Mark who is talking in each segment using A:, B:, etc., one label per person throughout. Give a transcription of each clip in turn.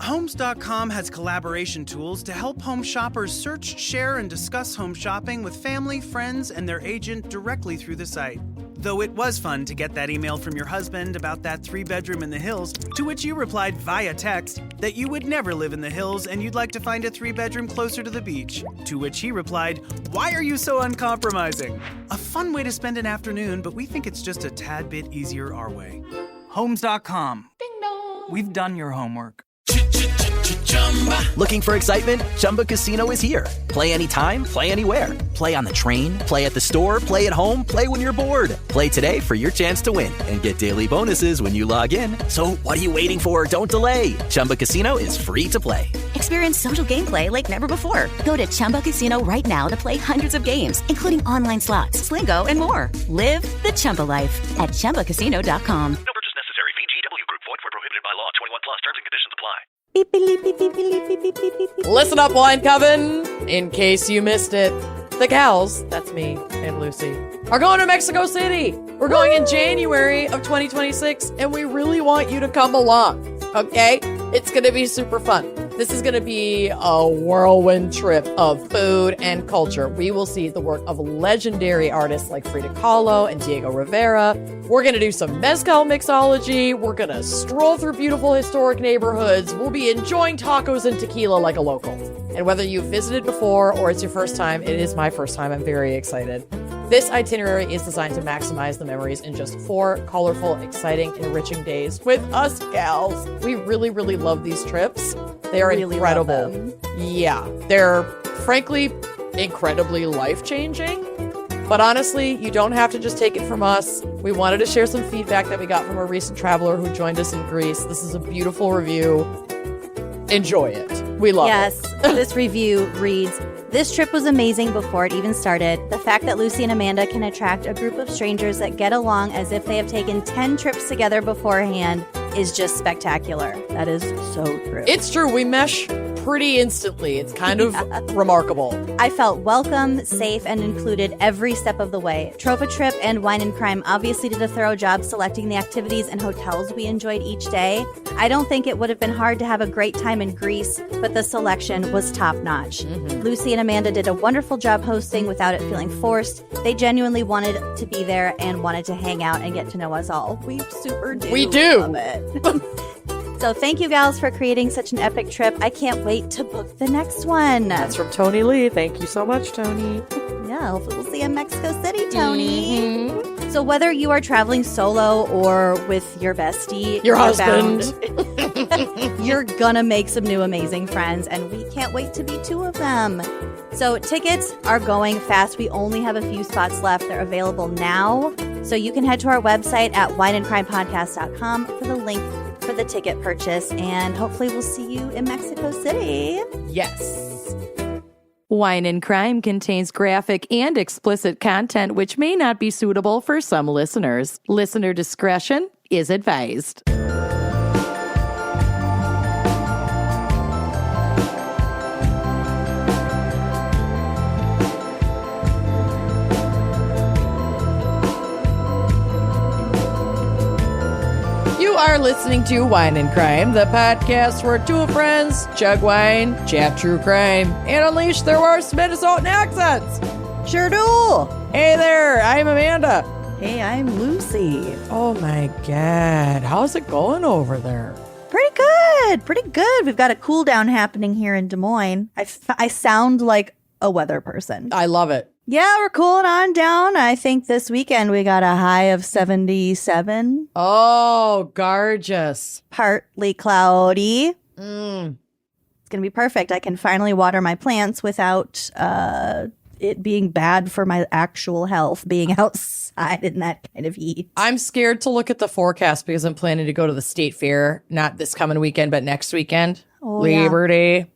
A: Homes.com has collaboration tools to help home shoppers search, share, and discuss home shopping with family, friends, and their agent directly through the site. Though it was fun to get that email from your husband about that 3-bedroom in the hills, to which you replied via text that you would never live in the hills and you'd like to find a 3-bedroom closer to the beach. To which he replied, "Why are you so uncompromising?" A fun way to spend an afternoon, but we think it's just a tad bit easier our way. Homes.com. Ding dong. We've done your homework.
B: Looking for excitement? Chumba Casino is here. Play anytime, play anywhere. Play on the train, play at the store, play at home, play when you're bored. Play today for your chance to win and get daily bonuses when you log in. So what are you waiting for? Don't delay. Chumba Casino is free to play.
C: Experience social gameplay like never before. Go to Chumba Casino right now to play hundreds of games, including online slots, Slingo, and more. Live the Chumba life at ChumbaCasino.com.
D: No purchase necessary. VGW Group. Void where prohibited by law. 21 plus. Terms and conditions apply.
E: Listen up, Wine Coven. In case you missed it, the gals, that's me and Lucy, are going to Mexico City. We're going in January of 2026, and we really want you to come along, okay? It's going to be super fun. This is going to be a whirlwind trip of food and culture. We will see the work of legendary artists like Frida Kahlo and Diego Rivera. We're going to do some mezcal mixology. We're going to stroll through beautiful historic neighborhoods. We'll be enjoying tacos and tequila like a local. And whether you've visited before or it's your first time, it is my first time. I'm very excited. This itinerary is designed to maximize the memories in just 4 colorful, exciting, enriching days with us gals. We really, really love these trips. They are really incredible. Yeah, they're frankly incredibly life-changing. But honestly, you don't have to just take it from us. We wanted to share some feedback that we got from a recent traveler who joined us in Greece. This is a beautiful review. Enjoy it. We love it.
F: Yes, this review reads, "This trip was amazing before it even started. The fact that Lucy and Amanda can attract a group of strangers that get along as if they have taken 10 trips together beforehand is just spectacular." That is so true.
E: It's true. We mesh pretty instantly. It's kind of remarkable.
F: I felt welcome, safe, and included every step of the way. Trova Trip and Wine and Crime obviously did a thorough job selecting the activities and hotels we enjoyed each day. I don't think it would have been hard to have a great time in Greece, but the selection was top-notch. Lucy and Amanda did a wonderful job hosting without it feeling forced. They genuinely wanted to be there and wanted to hang out and get to know us all. We super do.
E: We do.
F: Love it. So thank you, gals, for creating such an epic trip. I can't wait to book the next one.
E: That's from Tony Lee. Thank you so much, Tony.
F: Yeah, hopefully we'll see you in Mexico City, Tony. So whether you are traveling solo or with your bestie,
E: your husband,
F: you're gonna make some new amazing friends, and we can't wait to be 2 of them. So tickets are going fast. We only have a few spots left. They're available now. So you can head to our website at wineandcrimepodcast.com for the link for the ticket purchase, and hopefully we'll see you in Mexico City.
E: Yes.
G: Wine and Crime contains graphic and explicit content which may not be suitable for some listeners. Listener discretion is advised.
E: You are listening to Wine and Crime, the podcast where 2 friends chug wine, chat true crime, and unleash their worst Minnesotan accents.
F: Sure do.
E: Hey there, I'm Amanda.
F: Hey, I'm Lucy.
E: Oh my God, how's it going over there?
F: Pretty good. Pretty good. We've got a cool down happening here in Des Moines. I sound like a weather person.
E: I love it.
F: Yeah, we're cooling on down. I think this weekend we got a high of 77.
E: Oh, gorgeous.
F: Partly cloudy.
E: Mm.
F: It's going to be perfect. I can finally water my plants without it being bad for my actual health, being outside in that kind of heat.
E: I'm scared to look at the forecast because I'm planning to go to the state fair, not this coming weekend, but next weekend.
F: Oh,
E: Labor Day.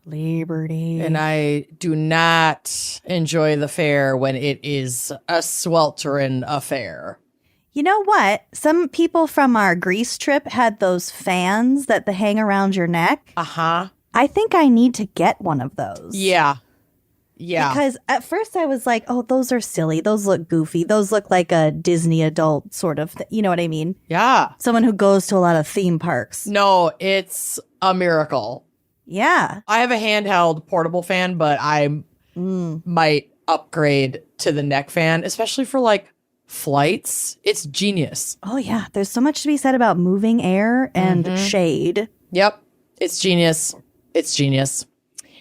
F: And
E: I do not enjoy the fair when it is a sweltering affair.
F: You know what? Some people from our Greece trip had those fans that hang around your neck.
E: Uh-huh.
F: I think I need to get one of those.
E: Yeah. Yeah.
F: Because at first I was like, oh, those are silly. Those look goofy. Those look like a Disney adult sort of you know what I mean?
E: Yeah.
F: Someone who goes to a lot of theme parks.
E: No, it's a miracle.
F: Yeah.
E: I have a handheld portable fan, but I might upgrade to the neck fan, especially for like flights. It's genius.
F: Oh, yeah. There's so much to be said about moving air and shade.
E: Yep. It's genius. It's genius.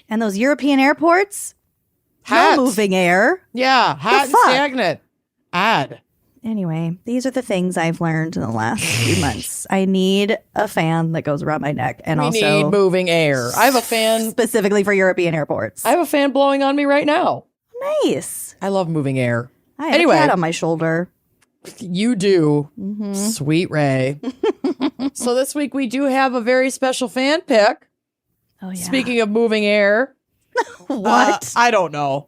F: And those European airports,
E: Hat.
F: no moving air.
E: Yeah. Hat and
F: fuck?
E: stagnant. Add.
F: Anyway, these are the things I've learned in the last few months. I need a fan that goes around my neck, and
E: We
F: also
E: need moving air. I have a fan.
F: specifically for European airports.
E: I have a fan blowing on me right now.
F: Nice.
E: I love moving air.
F: I have
E: Anyway.
F: a cat on my shoulder.
E: You do. Sweet Ray. So this week we do have a very special fan pick.
F: Oh yeah.
E: Speaking of moving air.
F: What?
E: I don't know.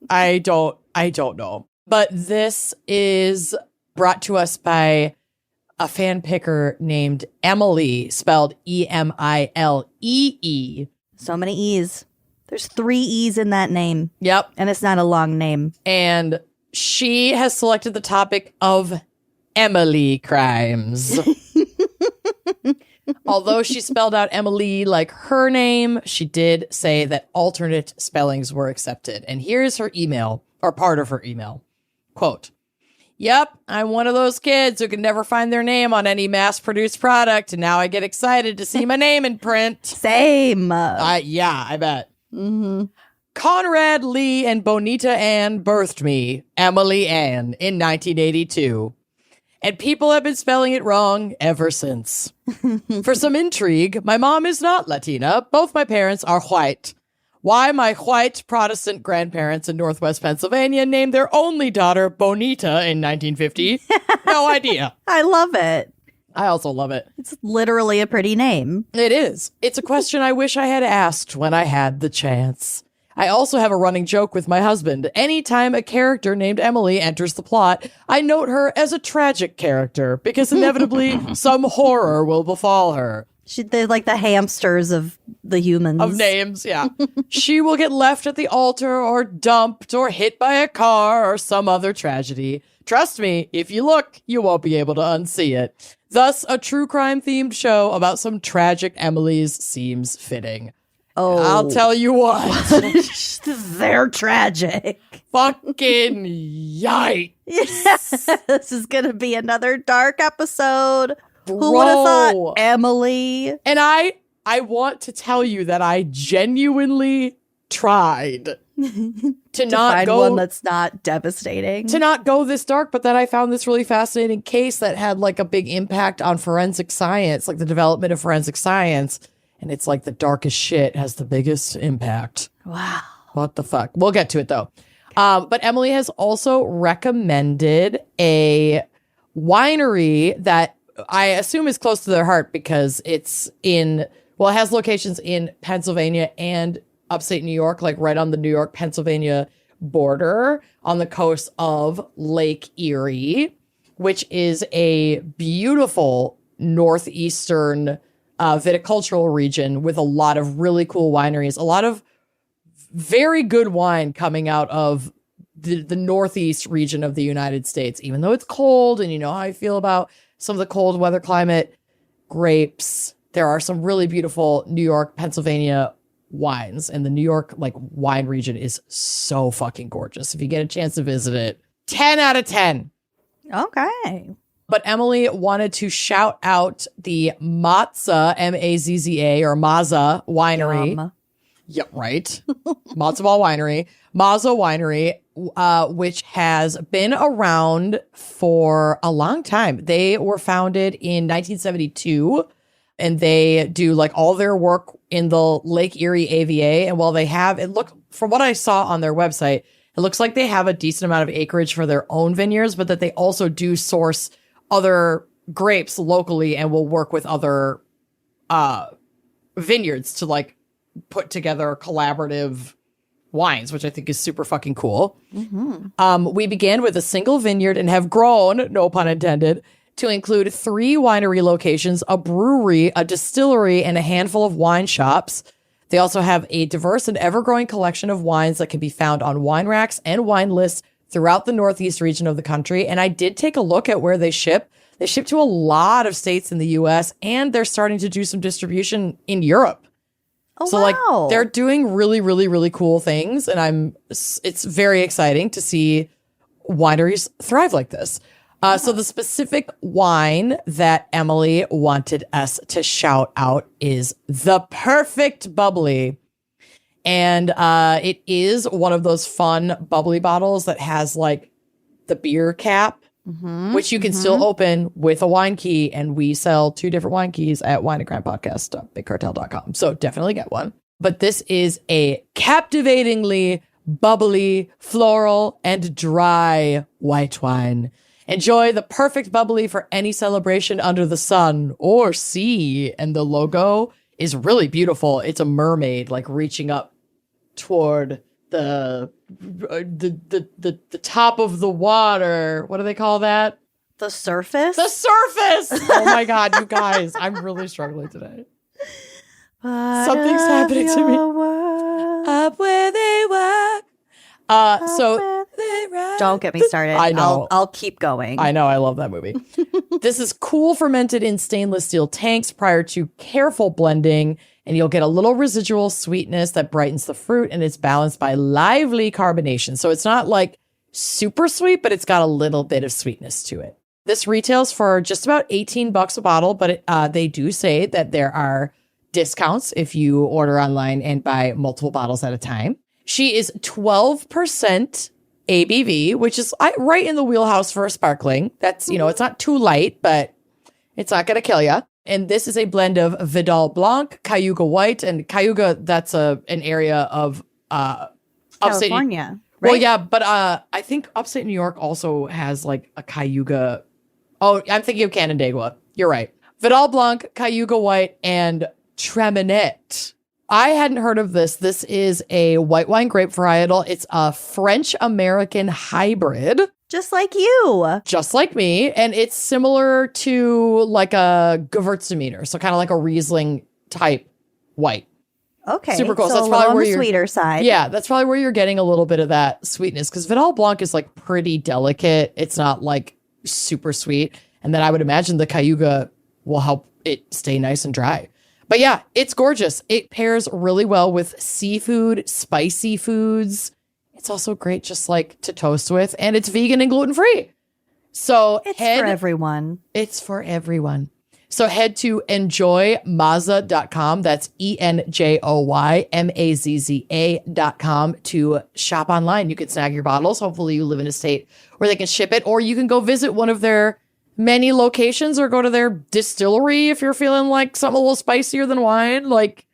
E: I don't know. But this is brought to us by a fan picker named Emilee, spelled Emilee.
F: So many E's. There's 3 E's in that name,
E: Yep.
F: and it's not a long name.
E: And she has selected the topic of Emilee Crimes. Although she spelled out Emilee like her name, she did say that alternate spellings were accepted. And here's her email, or part of her email. Quote, "Yep, I'm one of those kids who can never find their name on any mass-produced product, and now I get excited to see my name in print."
F: Same.
E: Yeah, I bet. Conrad Lee and Bonita Ann birthed me, Emilee Ann, in 1982. And people have been spelling it wrong ever since. For some intrigue, my mom is not Latina. Both my parents are white. Why my white Protestant grandparents in Northwest Pennsylvania named their only daughter Bonita in 1950? No idea.
F: I love it.
E: I also love it.
F: It's literally a pretty name.
E: It is. It's a question I wish I had asked when I had the chance. I also have a running joke with my husband. Anytime a character named Emilee enters the plot, I note her as a tragic character because inevitably some horror will befall her.
F: They're like the hamsters of the humans.
E: Of names, yeah. She will get left at the altar or dumped or hit by a car or some other tragedy. Trust me, if you look, you won't be able to unsee it. Thus, a true crime themed show about some tragic Emilies seems fitting.
F: Oh,
E: I'll tell you what.
F: They're tragic.
E: Fucking yikes.
F: This is going to be another dark episode.
E: Bro.
F: Who would have thought Emilee?
E: And I want to tell you that I genuinely tried to not
F: Find
E: go
F: one that's not devastating.
E: to not go this dark, but then I found this really fascinating case that had like a big impact on forensic science, like the development of forensic science. And it's like the darkest shit has the biggest impact.
F: Wow.
E: What the fuck? We'll get to it though. But Emilee has also recommended a winery that I assume is close to their heart because it has locations in Pennsylvania and upstate New York, like right on the New York-Pennsylvania border on the coast of Lake Erie, which is a beautiful northeastern viticultural region with a lot of really cool wineries, a lot of very good wine coming out of the northeast region of the United States, even though it's cold and you know how I feel about some of the cold weather climate grapes. There are some really beautiful New York, Pennsylvania wines, and the New York wine region is so fucking gorgeous. If you get a chance to visit it, 10 out of 10.
F: Okay.
E: But Emilee wanted to shout out the Mazza, M-A-Z-Z-A, or Mazza winery.
F: Yum.
E: Yeah, right. Mazza Winery. Mazza Winery, which has been around for a long time. They were founded in 1972, and they do like all their work in the Lake Erie AVA. And while they have, from what I saw on their website, it looks like they have a decent amount of acreage for their own vineyards, but that they also do source other grapes locally and will work with other vineyards to like put together collaborative wines, which I think is super fucking cool. Mm-hmm. We began with a single vineyard and have grown, no pun intended, to include 3 winery locations, a brewery, a distillery, and a handful of wine shops. They also have a diverse and ever-growing collection of wines that can be found on wine racks and wine lists throughout the Northeast region of the country. And I did take a look at where they ship. They ship to a lot of states in the U.S., and they're starting to do some distribution in Europe.
F: Oh,
E: so,
F: wow.
E: they're doing really, really, really cool things. And it's very exciting to see wineries thrive like this. So the specific wine that Emilee wanted us to shout out is the Perfect Bubbly. And it is one of those fun bubbly bottles that has like the beer cap, which you can still open with a wine key. And we sell 2 different wine keys at wineandcrimepodcast.bigcartel.com. So definitely get one. But this is a captivatingly bubbly, floral, and dry white wine. Enjoy the perfect bubbly for any celebration under the sun or sea. And the logo is really beautiful. It's a mermaid like reaching up toward the top of the water. What do they call that?
F: The surface?
E: The surface! Oh my God, you guys. I'm really struggling today. Something's happening to me. Up where they walk.
F: Don't get me started.
E: I know.
F: I'll keep going.
E: I know. I love that movie. This is cool fermented in stainless steel tanks prior to careful blending, and you'll get a little residual sweetness that brightens the fruit, and it's balanced by lively carbonation. So it's not like super sweet, but it's got a little bit of sweetness to it. This retails for just about $18 a bottle, but they do say that there are discounts if you order online and buy multiple bottles at a time. She is 12% ABV, which is right in the wheelhouse for a sparkling. That's, it's not too light, but it's not going to kill you. And this is a blend of Vidal Blanc, Cayuga White, and Cayuga, that's an area of
F: California.
E: Right? Well, yeah, but I think upstate New York also has like a Cayuga. Oh, I'm thinking of Canandaigua. You're right. Vidal Blanc, Cayuga White, and Traminette. I hadn't heard of this. This is a white wine grape varietal. It's a French-American hybrid.
F: Just like you.
E: Just like me. And it's similar to like a Gewürztraminer. So kind of like a Riesling type white.
F: Okay.
E: Super cool.
F: So
E: that's
F: a
E: probably
F: little
E: where
F: on the sweeter side.
E: Yeah, that's probably where you're getting a little bit of that sweetness. Because Vidal Blanc is like pretty delicate. It's not like super sweet. And then I would imagine the Cayuga will help it stay nice and dry. But yeah, it's gorgeous. It pairs really well with seafood, spicy foods. It's also great just like to toast with, and it's vegan and gluten-free. So
F: it's for everyone.
E: It's for everyone. So head to enjoymazza.com. That's ENJOYMAZZA.com to shop online. You can snag your bottles. Hopefully you live in a state where they can ship it, or you can go visit one of their many locations or go to their distillery if you're feeling like something a little spicier than wine. Like,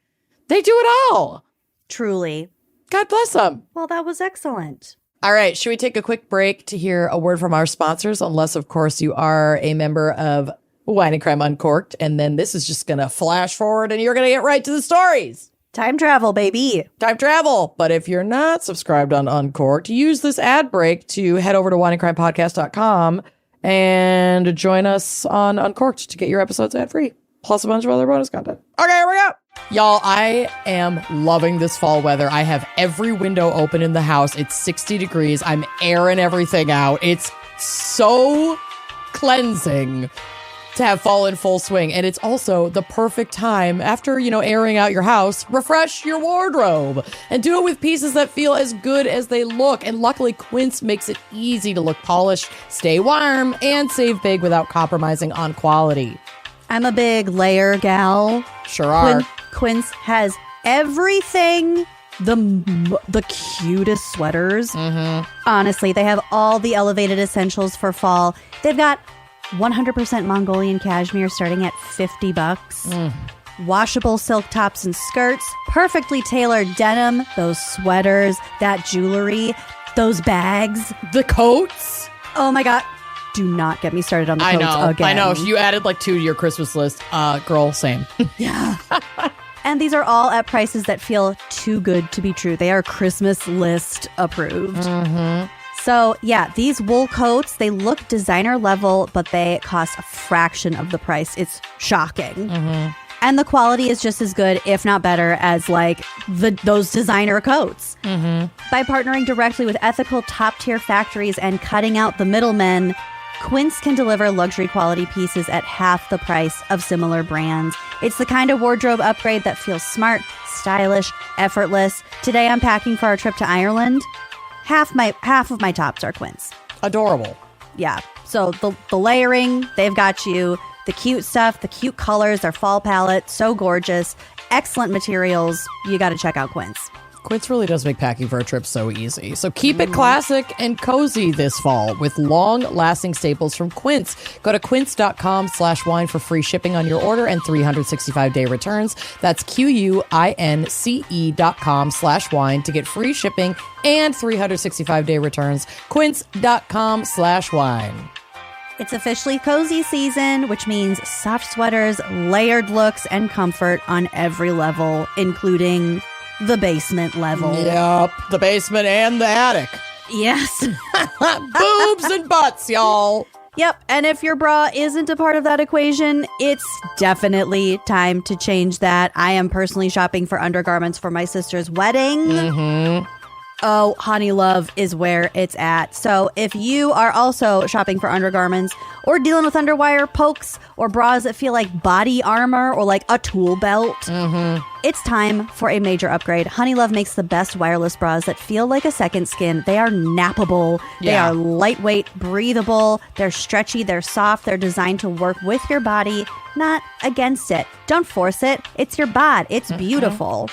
E: they do it all.
F: Truly.
E: God bless them.
F: Well, that was excellent.
E: All right. Should we take a quick break to hear a word from our sponsors? Unless, of course, you are a member of Wine and Crime Uncorked. And then this is just going to flash forward and you're going to get right to the stories.
F: Time travel, baby.
E: Time travel. But if you're not subscribed on Uncorked, use this ad break to head over to wineandcrimepodcast.com and join us on Uncorked to get your episodes ad-free, plus a bunch of other bonus content. Okay, here we go. Y'all, I am loving this fall weather. I have every window open in the house. It's 60 degrees. I'm airing everything out. It's so cleansing to have fall in full swing. And it's also the perfect time after, airing out your house, refresh your wardrobe and do it with pieces that feel as good as they look. And luckily, Quince makes it easy to look polished, stay warm, and save big without compromising on quality.
F: I'm a big layer gal.
E: Sure are.
F: Quince has everything. The cutest sweaters. Honestly, they have all the elevated essentials for fall. They've got 100% Mongolian cashmere starting at $50. Washable silk tops and skirts, perfectly tailored denim, those sweaters, that jewelry, those bags,
E: the coats.
F: Oh my God. Do not get me started on the coats again.
E: I know. You added like 2 to your Christmas list. Girl, same.
F: Yeah. And these are all at prices that feel too good to be true. They are Christmas list approved. So yeah, these wool coats, they look designer level, but they cost a fraction of the price. It's shocking. And the quality is just as good, if not better, as like those designer coats. Mm-hmm. By partnering directly with ethical top-tier factories and cutting out the middlemen, Quince can deliver luxury quality pieces at half the price of similar brands. It's the kind of wardrobe upgrade that feels smart, stylish, effortless. Today I'm packing for our trip to Ireland. Half of my tops are Quince.
E: Adorable.
F: Yeah. So the layering, they've got you. The cute stuff, the cute colors, their fall palette, so gorgeous. Excellent materials. You got to check out Quince.
E: Quince really does make packing for a trip so easy. So keep it classic and cozy this fall with long-lasting staples from Quince. Go to quince.com/wine for free shipping on your order and 365-day returns. That's QUINCE.com/wine to get free shipping and 365-day returns. Quince.com/wine.
F: It's officially cozy season, which means soft sweaters, layered looks, and comfort on every level, including the basement level.
E: Yep, the basement and the attic.
F: Yes.
E: Boobs and butts, y'all.
F: Yep, and if your bra isn't a part of that equation, it's definitely time to change that. I am personally shopping for undergarments for my sister's wedding. Mm-hmm. Oh, Honey Love is where it's at. So if you are also shopping for undergarments or dealing with underwire pokes or bras that feel like body armor or like a tool belt, it's time for a major upgrade. Honey Love makes the best wireless bras that feel like a second skin. They are nappable. They are lightweight, breathable. They're stretchy. They're soft. They're designed to work with your body, not against it. Don't force it. It's your bod. It's beautiful.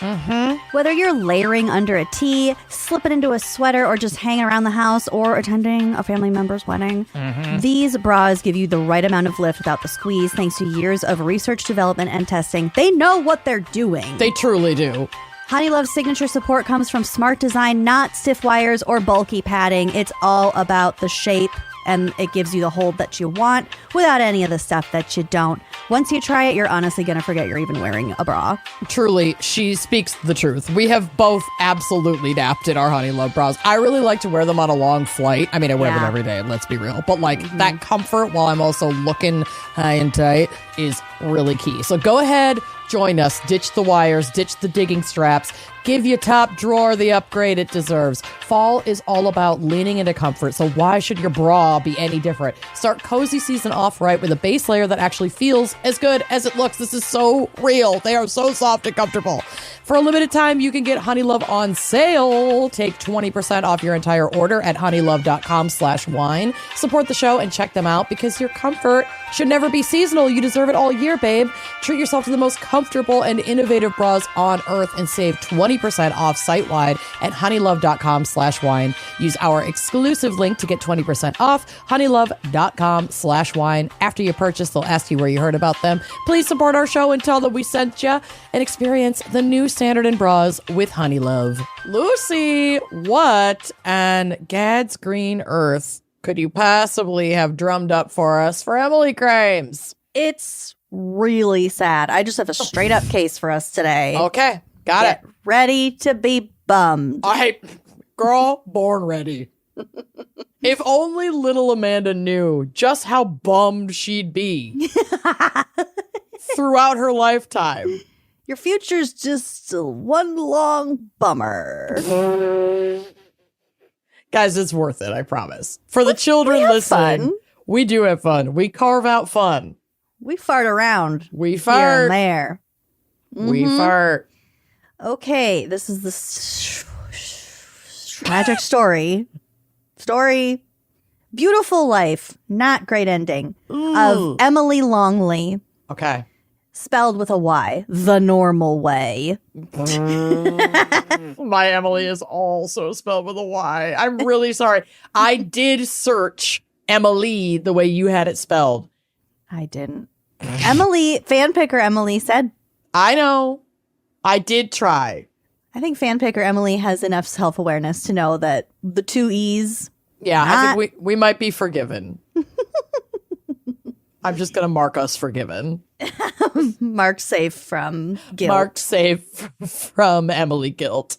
F: Whether you're layering under a tee, slipping into a sweater, or just hanging around the house or attending a family member's wedding, these bras give you the right amount of lift without the squeeze thanks to years of research, development, and testing. They know what they're doing.
E: They truly do.
F: Honey Love's signature support comes from smart design, not stiff wires or bulky padding. It's all about the shape, and it gives you the hold that you want without any of the stuff that you don't. Once you try it, you're honestly going to forget you're even wearing a bra.
E: Truly, she speaks the truth. We have both absolutely napped in our Honey Love bras. I really like to wear them on a long flight. I mean, I wear them every day, let's be real. But like that comfort while I'm also looking high and tight is really key. So go ahead, join us. Ditch the wires, ditch the digging straps. Give your top drawer the upgrade it deserves. Fall is all about leaning into comfort, so why should your bra be any different? Start cozy season off right with a base layer that actually feels as good as it looks. This is so real. They are so soft and comfortable. For a limited time, you can get Honey Love on sale. Take 20% off your entire order at honeylove.com/wine. Support the show and check them out because your comfort should never be seasonal. You deserve it all year, babe. Treat yourself to the most comfortable and innovative bras on earth and save 20% off site-wide at honeylove.com/wine. Use our exclusive link to get 20% off, honeylove.com/wine. After you purchase, they'll ask you where you heard about them. Please support our show and tell them we sent you and experience the new standard in bras with Honey Love. Lucy, what on Gad's green earth could you possibly have drummed up for us for Emilee Crimes?
F: It's really sad. I just have a straight up case for us today.
E: Okay, got it.
F: Ready to be bummed.
E: Girl, born ready. If only little Amanda knew just how bummed she'd be throughout her lifetime.
F: Your future's just one long bummer.
E: Guys, it's worth it, I promise. For the children listening, we do have fun. We carve out fun.
F: We fart around.
E: We fart.
F: Here and there.
E: We fart.
F: Okay, this is the tragic story. Beautiful life, not great ending, of Emilee Longley.
E: Okay.
F: Spelled with a Y, the normal way.
E: My Emily is also spelled with a Y. I'm really sorry. I did search Emilee the way you had it spelled.
F: I didn't. Emilee, fan picker Emilee said.
E: I know. I did try.
F: I think fan picker Emilee has enough self-awareness to know that the two E's.
E: Yeah, I think we might be forgiven. I'm just going to mark us forgiven.
F: Marked safe from guilt.
E: Marked safe from Emilee guilt.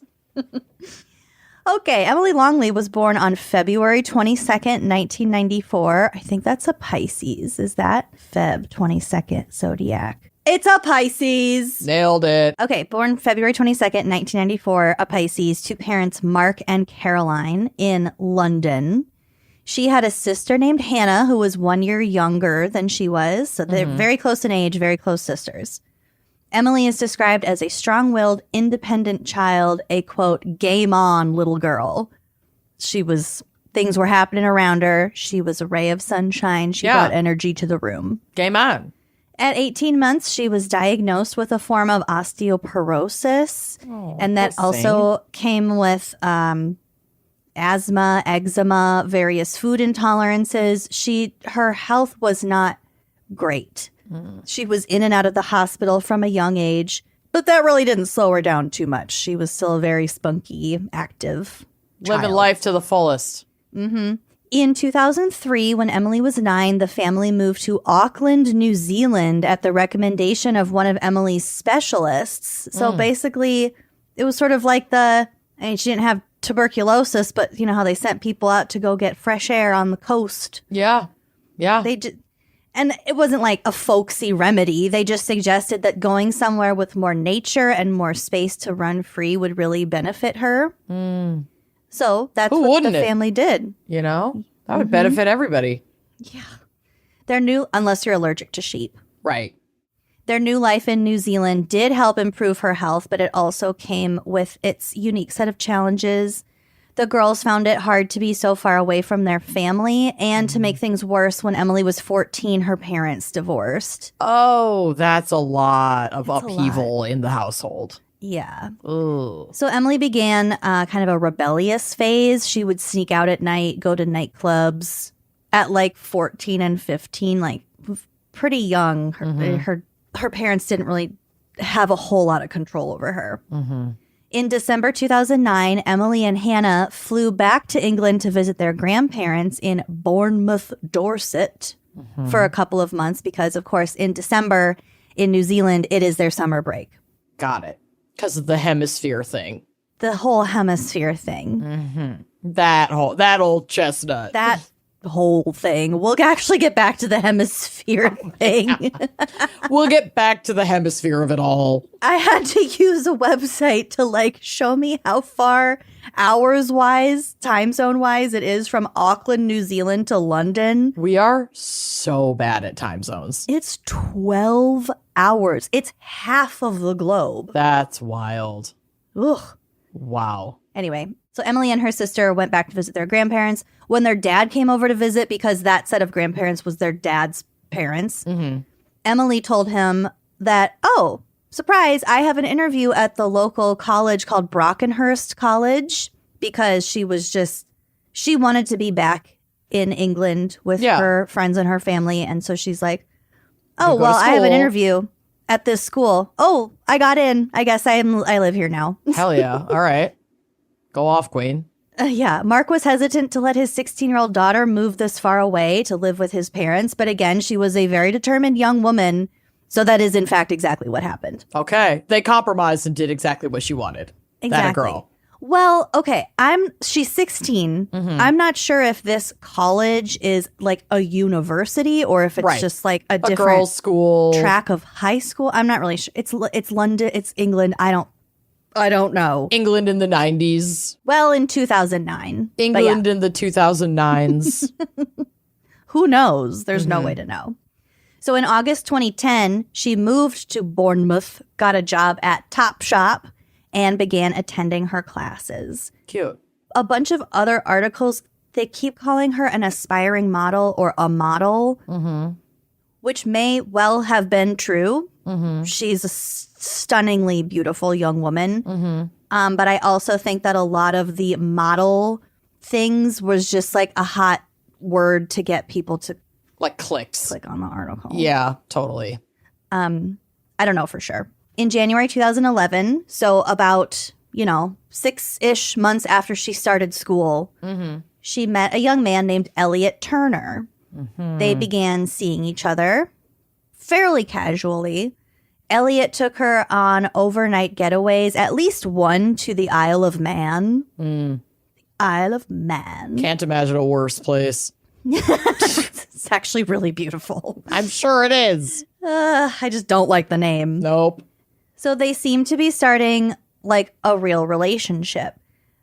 F: Okay, Emilee Longley was born on February 22nd, 1994. I think that's a Pisces. Is that Feb 22nd zodiac? It's a Pisces.
E: Nailed it.
F: Okay, born February 22nd, 1994, a Pisces, to parents Mark and Caroline in London. She had a sister named Hannah, who was 1 year younger than she was. So they're very close in age, very close sisters. Emilee is described as a strong-willed, independent child, a, quote, game on little girl. Things were happening around her. She was a ray of sunshine. She brought energy to the room.
E: Game on. At
F: 18 months, she was diagnosed with a form of osteoporosis. And that also came with asthma, eczema, various food intolerances. Her health was not great. She was in and out of the hospital from a young age, but that really didn't slow her down too much. She was still a very spunky, active child.
E: Living life to the fullest.
F: In 2003, when Emilee was 9, the family moved to Auckland, New Zealand at the recommendation of one of Emilee's specialists. So basically, it was sort of like she didn't have tuberculosis, but you know how they sent people out to go get fresh air on the coast.
E: Yeah.
F: And it wasn't like a folksy remedy. They just suggested that going somewhere with more nature and more space to run free would really benefit her. So that's what the family did.
E: You know, that would benefit everybody.
F: Yeah. Unless you're allergic to sheep.
E: Right.
F: Their new life in New Zealand did help improve her health, but it also came with its unique set of challenges. The girls found it hard to be so far away from their family, and to make things worse, when Emilee was 14, her parents divorced.
E: Oh, that's a lot of upheaval in the household.
F: Yeah.
E: Ooh.
F: So Emilee began kind of a rebellious phase. She would sneak out at night, go to nightclubs at like 14 and 15, like pretty young. Her parents didn't really have a whole lot of control over her. In December 2009, Emilee and Hannah flew back to England to visit their grandparents in Bournemouth, Dorset for a couple of months because, of course, in December in New Zealand, it is their summer break.
E: Got it. Because of the hemisphere thing.
F: The whole hemisphere thing.
E: That old chestnut.
F: That whole thing. We'll actually get back to the hemisphere thing.
E: We'll get back to the hemisphere of it all.
F: I had to use a website to show me how far hours-wise, time zone-wise, it is from Auckland, New Zealand to London.
E: We are so bad at time zones.
F: It's 12 hours. It's half of the globe.
E: That's wild.
F: Ugh.
E: Wow.
F: Anyway, so Emilee and her sister went back to visit their grandparents. When their dad came over to visit, because that set of grandparents was their dad's parents, Emilee told him that, oh, surprise, I have an interview at the local college called Brockenhurst College, because she wanted to be back in England with her friends and her family. And so she's like, oh, well, I have an interview at this school. Oh, I got in. I guess I live here now.
E: Hell yeah. All right. Go off, queen.
F: Yeah. Mark was hesitant to let his 16-year-old daughter move this far away to live with his parents. But again, she was a very determined young woman. So that is, in fact, exactly what happened.
E: Okay. They compromised and did exactly what she wanted.
F: Exactly.
E: That girl.
F: Well, okay. She's 16. I'm not sure if this college is like a university or if it's just like a different
E: girls' school
F: track of high school. I'm not really sure. It's London. It's England. I don't know.
E: England in the 90s.
F: Well, in 2009.
E: England in the 2009s.
F: Who knows? There's no way to know. So in August 2010, she moved to Bournemouth, got a job at Topshop, and began attending her classes.
E: Cute.
F: A bunch of other articles, they keep calling her an aspiring model or a model, which may well have been true. She's a stunningly beautiful young woman. But I also think that a lot of the model things was just like a hot word to get people to
E: clicks.
F: Click on the article.
E: Yeah, totally.
F: I don't know for sure. In January 2011, so about, 6-ish months after she started school, she met a young man named Elliot Turner. They began seeing each other fairly casually. Elliot took her on overnight getaways, at least one to the Isle of Man. Isle of Man.
E: Can't imagine a worse place.
F: It's actually really beautiful.
E: I'm sure it is.
F: I just don't like the name.
E: Nope.
F: So they seem to be starting like a real relationship.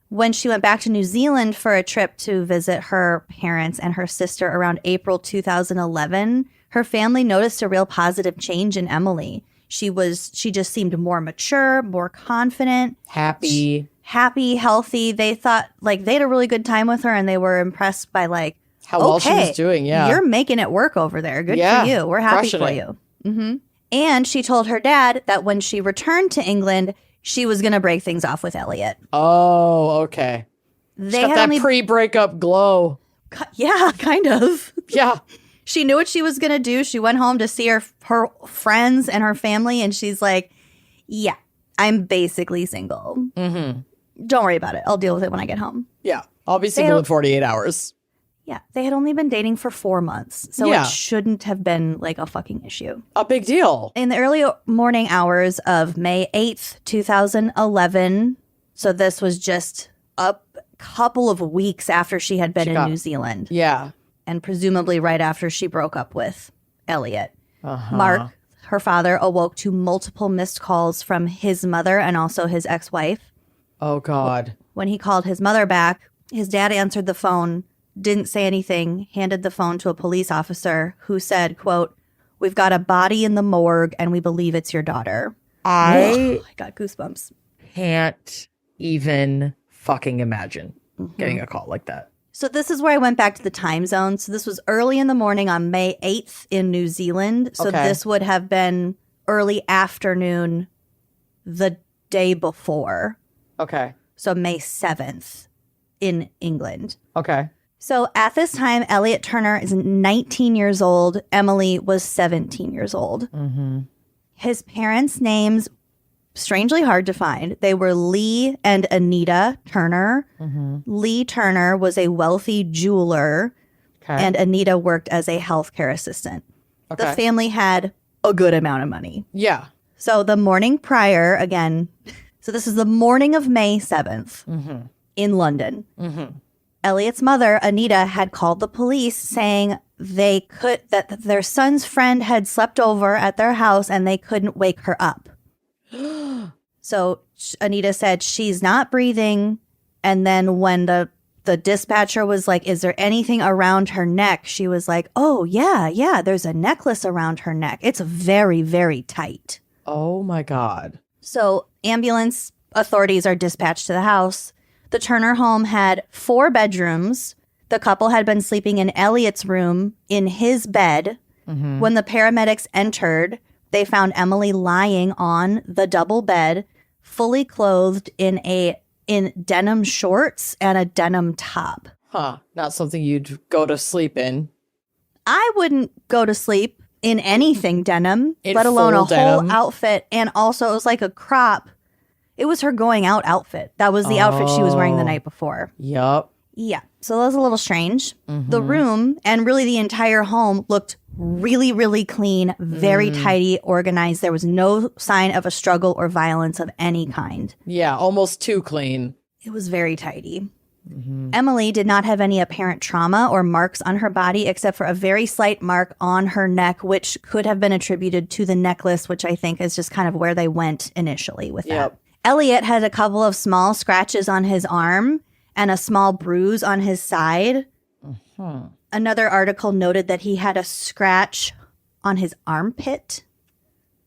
F: When she went back to New Zealand for a trip to visit her parents and her sister around April 2011, her family noticed a real positive change in Emilee. She just seemed more mature, more confident.
E: Happy,
F: healthy. They thought like they had a really good time with her and they were impressed by like
E: how well she was doing. Yeah.
F: You're making it work over there. Good for you. We're happy for you. Mm-hmm. And she told her dad that when she returned to England, she was going to break things off with Elliot.
E: Oh, okay.
F: They
E: got that pre-breakup glow.
F: Yeah, kind of.
E: Yeah.
F: She knew what she was going to do. She went home to see her friends and her family, and she's like, yeah, I'm basically single. Mm-hmm. Don't worry about it. I'll deal with it when I get home.
E: Yeah. I'll be single in 48 hours.
F: Yeah. They had only been dating for 4 months, so it shouldn't have been like a fucking issue.
E: A big deal.
F: In the early morning hours of May 8th, 2011, so this was just a couple of weeks after she had been in New Zealand.
E: Yeah.
F: And presumably right after she broke up with Elliot. Mark, her father, awoke to multiple missed calls from his mother and also his ex-wife.
E: Oh, God.
F: When he called his mother back, his dad answered the phone, didn't say anything, handed the phone to a police officer who said, quote, "We've got a body in the morgue and we believe it's your daughter." I got goosebumps.
E: Can't even fucking imagine getting a call like that.
F: So this is where I went back to the time zone. So this was early in the morning on May 8th in New Zealand. So this would have been early afternoon the day before.
E: Okay.
F: So May 7th in England.
E: Okay.
F: So at this time, Elliot Turner is 19 years old. Emilee was 17 years old. Mm-hmm. His parents' names, strangely hard to find. They were Lee and Anita Turner. Mm-hmm. Lee Turner was a wealthy jeweler, and Anita worked as a healthcare assistant. Okay. The family had a good amount of money.
E: Yeah.
F: So the morning prior, again, so this is the morning of May 7th in London. Mm-hmm. Elliot's mother, Anita, had called the police saying that their son's friend had slept over at their house and they couldn't wake her up. So Anita said she's not breathing. And then when the dispatcher was like, "Is there anything around her neck?" She was like, "Oh, yeah, there's a necklace around her neck. It's very, very tight."
E: Oh, my God.
F: So ambulance authorities are dispatched to the house. The Turner home had 4 bedrooms. The couple had been sleeping in Elliot's room in his bed. Mm-hmm. When the paramedics entered, they found Emilee lying on the double bed, fully clothed in denim shorts and a denim top.
E: Huh. Not something you'd go to sleep in.
F: I wouldn't go to sleep in anything denim, let alone a
E: denim.
F: whole outfit. And also, it was like a crop. It was her going out outfit. That was the outfit she was wearing the night before.
E: Yup.
F: Yeah. So that was a little strange. Mm-hmm. The room and really the entire home looked really, really clean, very tidy, organized. There was no sign of a struggle or violence of any kind.
E: Yeah, almost too clean.
F: It was very tidy. Mm-hmm. Emilee did not have any apparent trauma or marks on her body except for a very slight mark on her neck, which could have been attributed to the necklace, which I think is just kind of where they went initially with that. Elliot had a couple of small scratches on his arm and a small bruise on his side. Mm-hmm. Another article noted that he had a scratch on his armpit,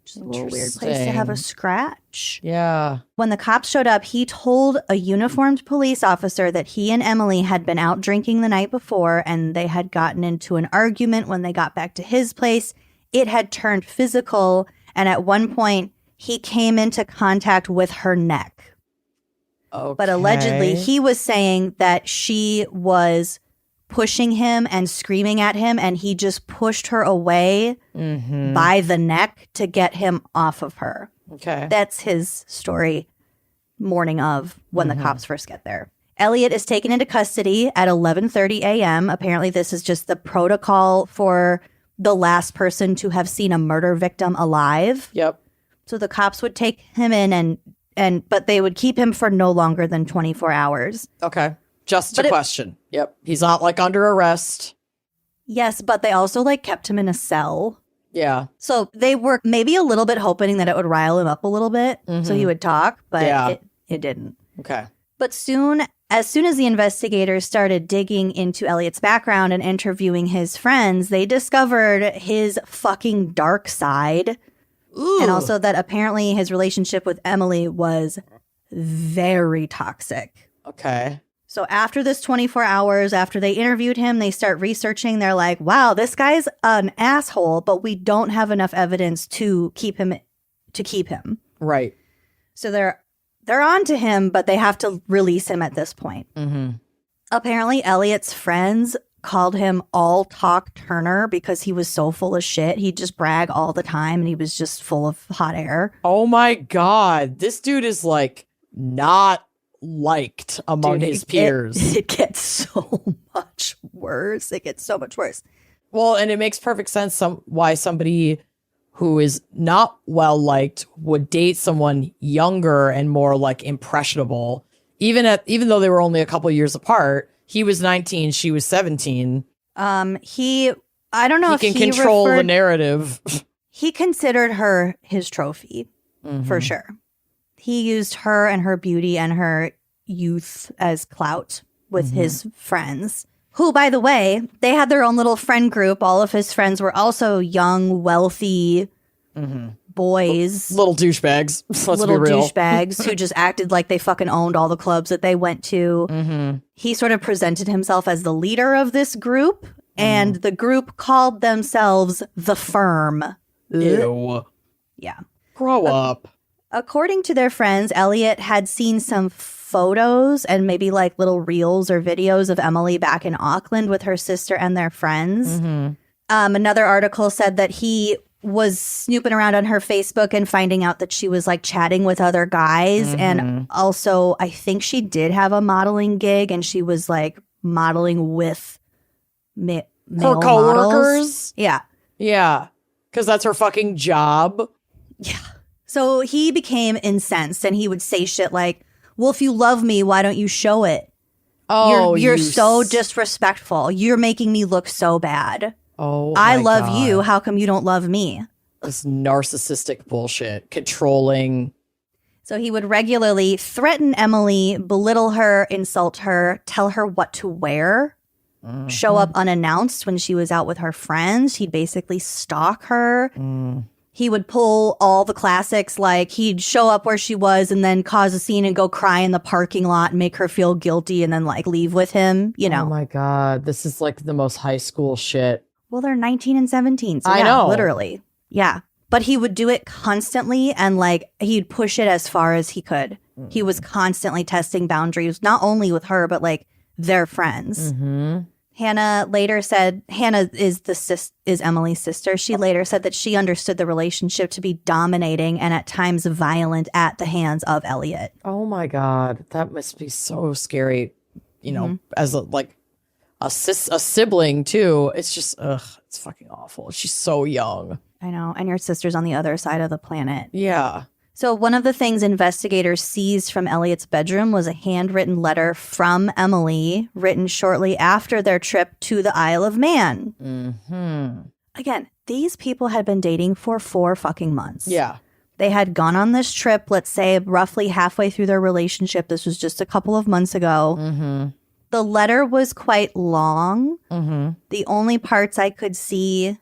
F: which is a little weird place to have a scratch.
E: Yeah.
F: When the cops showed up, he told a uniformed police officer that he and Emilee had been out drinking the night before and they had gotten into an argument when they got back to his place. It had turned physical, and at one point, he came into contact with her neck. Okay. But allegedly, he was saying that she was pushing him and screaming at him, and he just pushed her away by the neck to get him off of her. Okay. That's his story morning of when the cops first get there. Elliot is taken into custody at 11:30 a.m. Apparently, this is just the protocol for the last person to have seen a murder victim alive.
E: Yep.
F: So the cops would take him in but they would keep him for no longer than 24 hours.
E: Okay. Just a question. Yep. He's not like under arrest.
F: Yes, but they also like kept him in a cell.
E: Yeah.
F: So they were maybe a little bit hoping that it would rile him up a little bit so he would talk, but it didn't.
E: Okay.
F: But as soon as the investigators started digging into Elliot's background and interviewing his friends, they discovered his fucking dark side. Ooh. And also that apparently his relationship with Emilee was very toxic.
E: Okay.
F: So after this 24 hours, after they interviewed him, they start researching. They're like, wow, this guy's an asshole, but we don't have enough evidence to keep him.
E: Right.
F: So they're on to him, but they have to release him at this point.
E: Mm-hmm.
F: Apparently, Elliot's friends called him All Talk Turner because he was so full of shit. He'd just brag all the time, and he was just full of hot air.
E: Oh my God. This dude is like not liked among his peers.
F: It gets so much worse. It gets so much worse.
E: Well, and it makes perfect sense why somebody who is not well liked would date someone younger and more like impressionable, even though they were only a couple years apart. He was 19, she was 17.
F: I don't know if
E: he can control the narrative.
F: He considered her his trophy, for sure. He used her and her beauty and her youth as clout with his friends, who, by the way, they had their own little friend group. All of his friends were also young, wealthy boys.
E: Little douchebags. Let's be real.
F: Little douchebags who just acted like they fucking owned all the clubs that they went to. He sort of presented himself as the leader of this group, and the group called themselves The Firm.
E: Ew.
F: Yeah.
E: Grow up.
F: According to their friends, Elliot had seen some photos and maybe like little reels or videos of Emilee back in Auckland with her sister and their friends. Another article said that he was snooping around on her Facebook and finding out that she was like chatting with other guys. And also, I think she did have a modeling gig and she was like modeling with male
E: her coworkers.
F: Models. Yeah.
E: Yeah. Because that's her fucking job.
F: Yeah. So he became incensed and he would say shit like, well, if you love me, why don't you show it?
E: Oh,
F: you're so disrespectful. You're making me look so bad.
E: Oh,
F: I love you. How come you don't love me?
E: This narcissistic bullshit. Controlling.
F: So he would regularly threaten Emilee, belittle her, insult her, tell her what to wear, show up unannounced when she was out with her friends. He'd basically stalk her. He would pull all the classics, like he'd show up where she was and then cause a scene and go cry in the parking lot and make her feel guilty and then like leave with him, you know.
E: Oh my God. This is like the most high school shit.
F: Well, they're 19 and 17. So
E: I
F: yeah,
E: know.
F: Literally. Yeah. But he would do it constantly and like he'd push it as far as he could. He was constantly testing boundaries, not only with her, but like their friends. Hannah later said, Hannah is Emilee's sister. She later said that she understood the relationship to be dominating and at times violent at the hands of Elliot.
E: Oh my God. That must be so scary, you know, as a sibling too. It's just, it's fucking awful. She's so young.
F: I know. And your sister's on the other side of the planet.
E: Yeah.
F: So one of the things investigators seized from Elliot's bedroom was a handwritten letter from Emilee written shortly after their trip to the Isle of Man. Again, these people had been dating for 4 fucking months.
E: Yeah.
F: They had gone on this trip, let's say roughly halfway through their relationship. This was just a couple of months ago. The letter was quite long. The only parts I could see,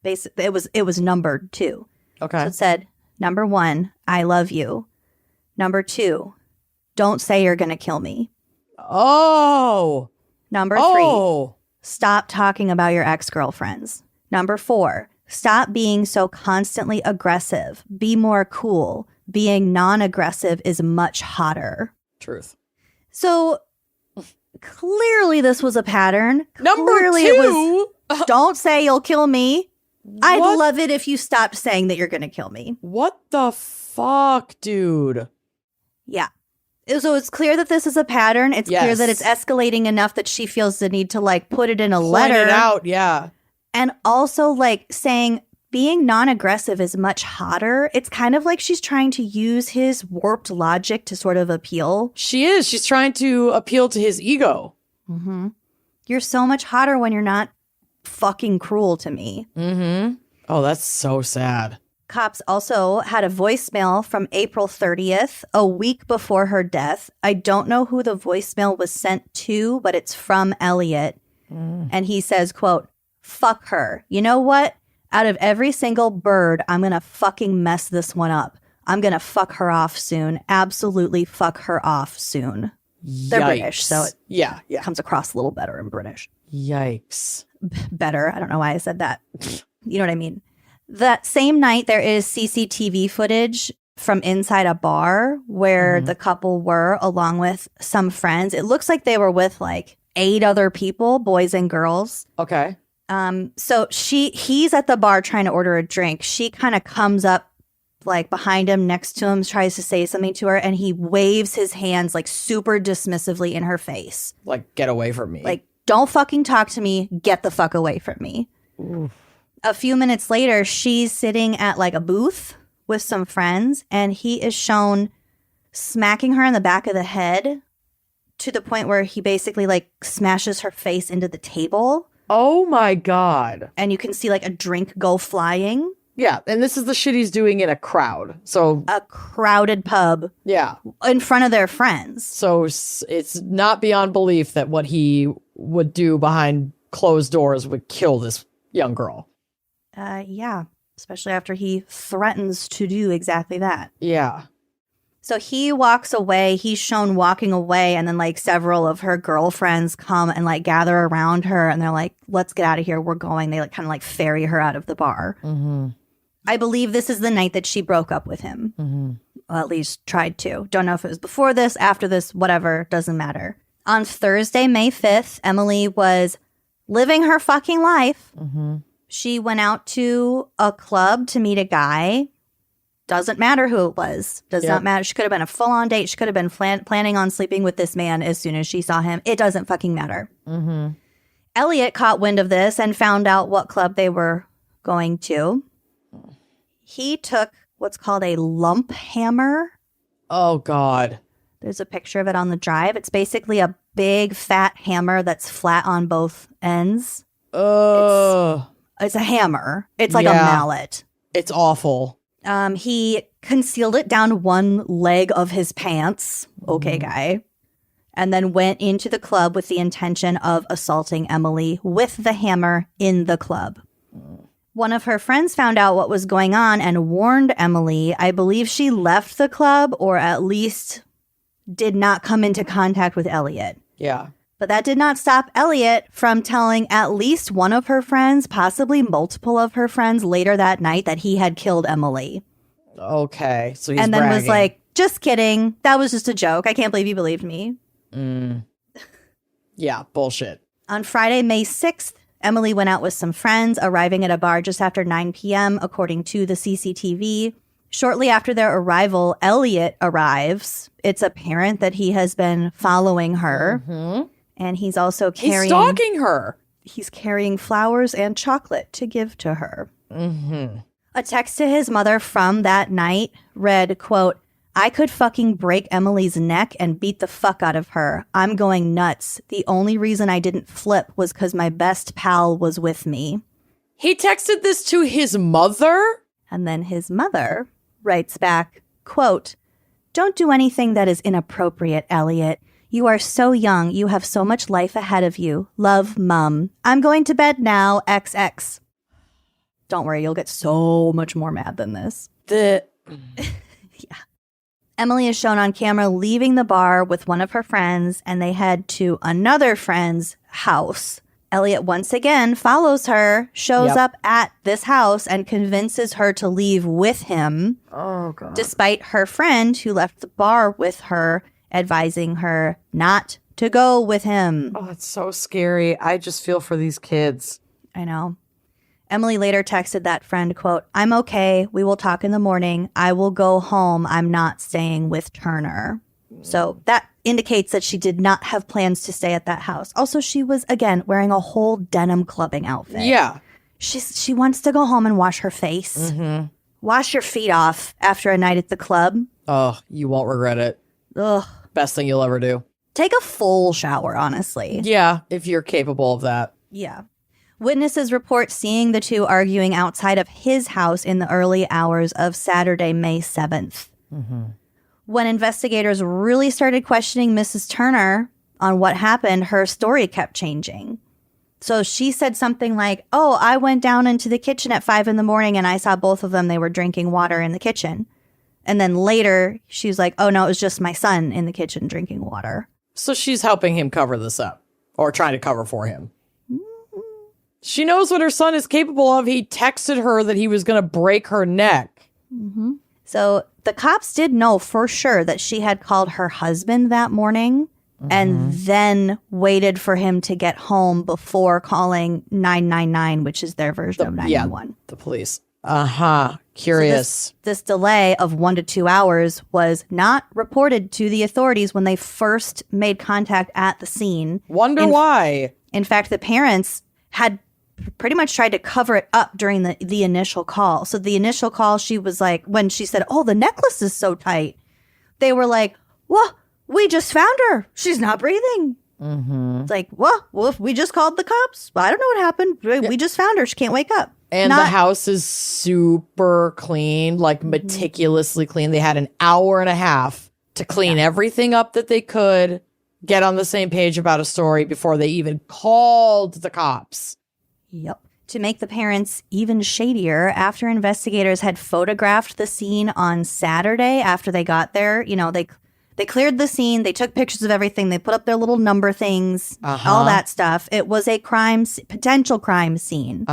F: basically, it was numbered too.
E: Okay.
F: So it said, number 1, I love you. Number 2, don't say you're going to kill me.
E: Oh.
F: Number 3, stop talking about your ex-girlfriends. Number 4, stop being so constantly aggressive. Be more cool. Being non-aggressive is much hotter.
E: Truth.
F: So clearly this was a pattern.
E: Number
F: Clearly
E: 2.
F: It was, don't say you'll kill me. I'd love it if you stopped saying that you're going to kill me.
E: What the fuck, dude?
F: Yeah. So it's clear that this is a pattern. It's clear that it's escalating enough that she feels the need to like put it in a letter.
E: Point it out, yeah.
F: And also like saying being non-aggressive is much hotter. It's kind of like she's trying to use his warped logic to sort of appeal.
E: She is. She's trying to appeal to his ego.
F: You're so much hotter when you're not fucking cruel to me.
E: Mm-hmm. Oh, that's so sad.
F: Cops also had a voicemail from April 30th, a week before her death. I don't know who the voicemail was sent to, but it's from Elliot. And he says, quote, "Fuck her. You know what? Out of every single bird, I'm going to fucking mess this one up. I'm going to fuck her off soon. Absolutely fuck her off soon." They're British, so it comes across a little better in British.
E: Yikes.
F: Better. I don't know why I said that. You know what I mean? That same night, there is CCTV footage from inside a bar where the couple were, along with some friends. It looks like they were with like 8 other people, boys and girls.
E: Okay.
F: So he's at the bar trying to order a drink. She kind of comes up like behind him, next to him, tries to say something to her, and he waves his hands like super dismissively in her face.
E: Like, get away from me.
F: Like, don't fucking talk to me. Get the fuck away from me.
E: Oof.
F: A few minutes later, she's sitting at like a booth with some friends, and he is shown smacking her in the back of the head to the point where he basically like smashes her face into the table.
E: Oh my God.
F: And you can see like a drink go flying.
E: Yeah, and this is the shit he's doing in a crowd. So
F: a crowded pub.
E: Yeah.
F: In front of their friends.
E: So it's not beyond belief that what he would do behind closed doors would kill this young girl.
F: Yeah, especially after he threatens to do exactly that.
E: Yeah.
F: So he walks away. He's shown walking away, and then like several of her girlfriends come and like gather around her, and they're like, "Let's get out of here. We're going." They like kind of like ferry her out of the bar.
E: Mm-hmm.
F: I believe this is the night that she broke up with him. Mm-hmm. Well, at least tried to. Don't know if it was before this, after this, whatever. Doesn't matter. On Thursday, May 5th, Emilee was living her fucking life.
E: Mm-hmm.
F: She went out to a club to meet a guy. Doesn't matter who it was. Does not matter. She could have been a full-on date. She could have been planning on sleeping with this man as soon as she saw him. It doesn't fucking matter.
E: Mm-hmm.
F: Elliot caught wind of this and found out what club they were going to. He took what's called a lump hammer.
E: Oh, God.
F: There's a picture of it on the drive. It's basically a big, fat hammer that's flat on both ends. It's a hammer. It's like a mallet.
E: It's awful.
F: He concealed it down one leg of his pants. Okay, guy. And then went into the club with the intention of assaulting Emilee with the hammer in the club. One of her friends found out what was going on and warned Emilee. I believe she left the club, or at least did not come into contact with Elliot.
E: Yeah.
F: But that did not stop Elliot from telling at least one of her friends, possibly multiple of her friends, later that night that he had killed Emilee.
E: Okay. So he's
F: and then
E: bragging.
F: was like, "Just kidding. That was just a joke. I can't believe you believed me."
E: Yeah, bullshit.
F: On Friday, May 6th, Emilee went out with some friends, arriving at a bar just after 9 p.m., according to the CCTV. Shortly after their arrival, Elliot arrives. It's apparent that he has been following her.
E: Mm-hmm.
F: And he's also carrying...
E: He's stalking her.
F: He's carrying flowers and chocolate to give to her.
E: Mm-hmm.
F: A text to his mother from that night read, quote, "I could fucking break Emilee's neck and beat the fuck out of her. I'm going nuts. The only reason I didn't flip was because my best pal was with me."
E: He texted this to his mother?
F: And then his mother writes back, quote, "Don't do anything that is inappropriate, Elliot. You are so young. You have so much life ahead of you. Love, Mum. I'm going to bed now, XX." Don't worry, you'll get so much more mad than this. Yeah. Emilee is shown on camera leaving the bar with one of her friends, and they head to another friend's house. Elliot once again follows her, shows up at this house, and convinces her to leave with him.
E: Oh, God.
F: Despite her friend, who left the bar with her, advising her not to go with him.
E: Oh, it's so scary. I just feel for these kids.
F: I know. Emilee later texted that friend, quote, "I'm okay. We will talk in the morning. I will go home. I'm not staying with Turner." So that indicates that she did not have plans to stay at that house. Also, she was, again, wearing a whole denim clubbing outfit.
E: Yeah.
F: She wants to go home and wash her face.
E: Mm-hmm.
F: Wash your feet off after a night at the club.
E: Oh, you won't regret it.
F: Ugh.
E: Best thing you'll ever do.
F: take a full shower, honestly.
E: Yeah, if you're capable of that.
F: Yeah. Witnesses report seeing the two arguing outside of his house in the early hours of Saturday, May 7th. When investigators really started questioning Mrs. Turner on what happened, her story kept changing. So she said something like, oh, I went down into the kitchen at 5 a.m. and I saw both of them. They were drinking water in the kitchen. And then later, she's like, oh, no, it was just my son in the kitchen drinking water.
E: So she's helping him cover this up, or trying to cover for him. She knows what her son is capable of. He texted her that he was going to break her neck.
F: So the cops did know for sure that she had called her husband that morning and then waited for him to get home before calling 999, which is their version of 911.
E: Yeah, the police. Curious.
F: So this delay of 1 to 2 hours was not reported to the authorities when they first made contact at the scene.
E: Wonder why.
F: In fact, the parents had pretty much tried to cover it up during the initial call. So the initial call, she was like, when she said, oh, the necklace is so tight, they were like, well, we just found her. She's not breathing. It's like, well, we just called the cops. I don't know what happened. We just found her. She can't wake up.
E: And the house is super clean, like meticulously clean. They had an hour and a half to clean everything up that they could, get on the same page about a story before they even called the cops.
F: Yep. To make the parents even shadier, after investigators had photographed the scene on Saturday after they got there, they cleared the scene, they took pictures of everything, they put up their little number things, all that stuff. It was a potential crime scene.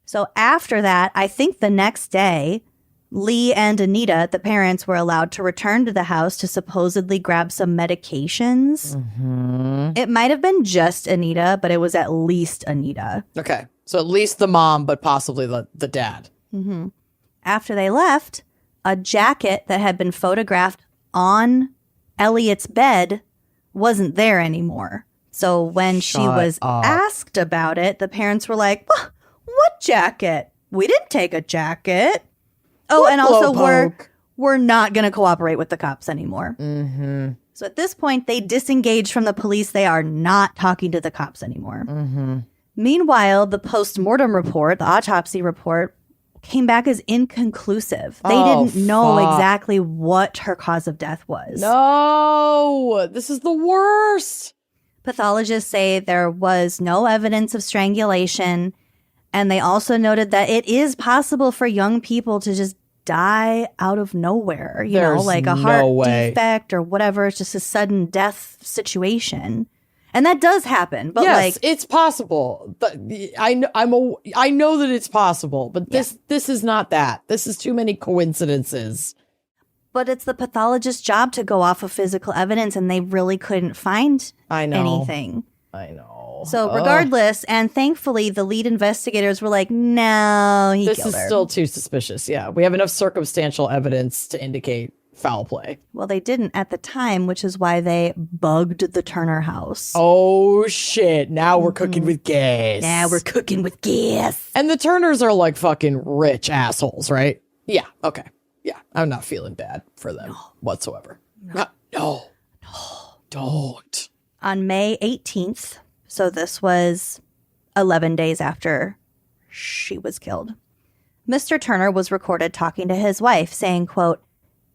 F: So after that, I think the next day, Lee and Anita, the parents, were allowed to return to the house to supposedly grab some medications. It might have been just Anita, but it was at least Anita.
E: Okay. So at least the mom, but possibly the dad.
F: After they left, a jacket that had been photographed on Elliot's bed wasn't there anymore. So when she was asked about it, the parents were like, what jacket? We didn't take a jacket. Oh, and also we're not going to cooperate with the cops anymore. So at this point, they disengage from the police. They are not talking to the cops anymore. Meanwhile, the post-mortem report, the autopsy report, came back as inconclusive. They didn't know exactly what her cause of death was.
E: No, this is the worst.
F: Pathologists say there was no evidence of strangulation. And they also noted that it is possible for young people to just die out of nowhere, like a heart defect or whatever. It's just a sudden death situation. And that does happen. But
E: yes, it's possible. But I know that it's possible, but this is not that. This is too many coincidences.
F: But it's the pathologist's job to go off of physical evidence, and they really couldn't find anything.
E: I know.
F: So regardless, and thankfully, the lead investigators were like, no, he killed her.
E: This is still too suspicious. Yeah, we have enough circumstantial evidence to indicate foul play.
F: Well, they didn't at the time, which is why they bugged the Turner house.
E: Oh, shit. Now we're cooking with gas.
F: Now we're cooking with gas.
E: And the Turners are like fucking rich assholes, right? Yeah, okay. Yeah, I'm not feeling bad for them whatsoever. No, don't.
F: On May 18th, so this was 11 days after she was killed, Mr. Turner was recorded talking to his wife saying, quote,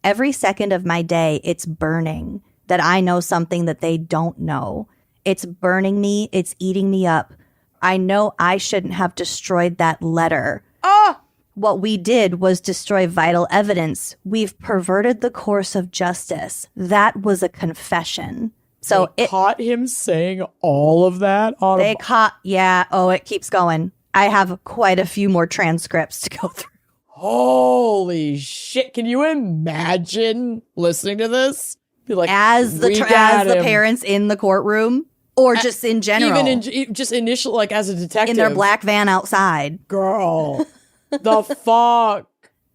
F: every second of my day, it's burning that I know something that they don't know. It's burning me. It's eating me up. I know I shouldn't have destroyed that letter. What we did was destroy vital evidence. We've perverted the course of justice. That was a confession. So
E: they caught him saying all of that on
F: it keeps going. I have quite a few more transcripts to go through.
E: Holy shit. Can you imagine listening to this? Be like,
F: as the parents in the courtroom, or just in general.
E: Even just initial, like as a detective.
F: In their black van outside.
E: Girl, the fuck?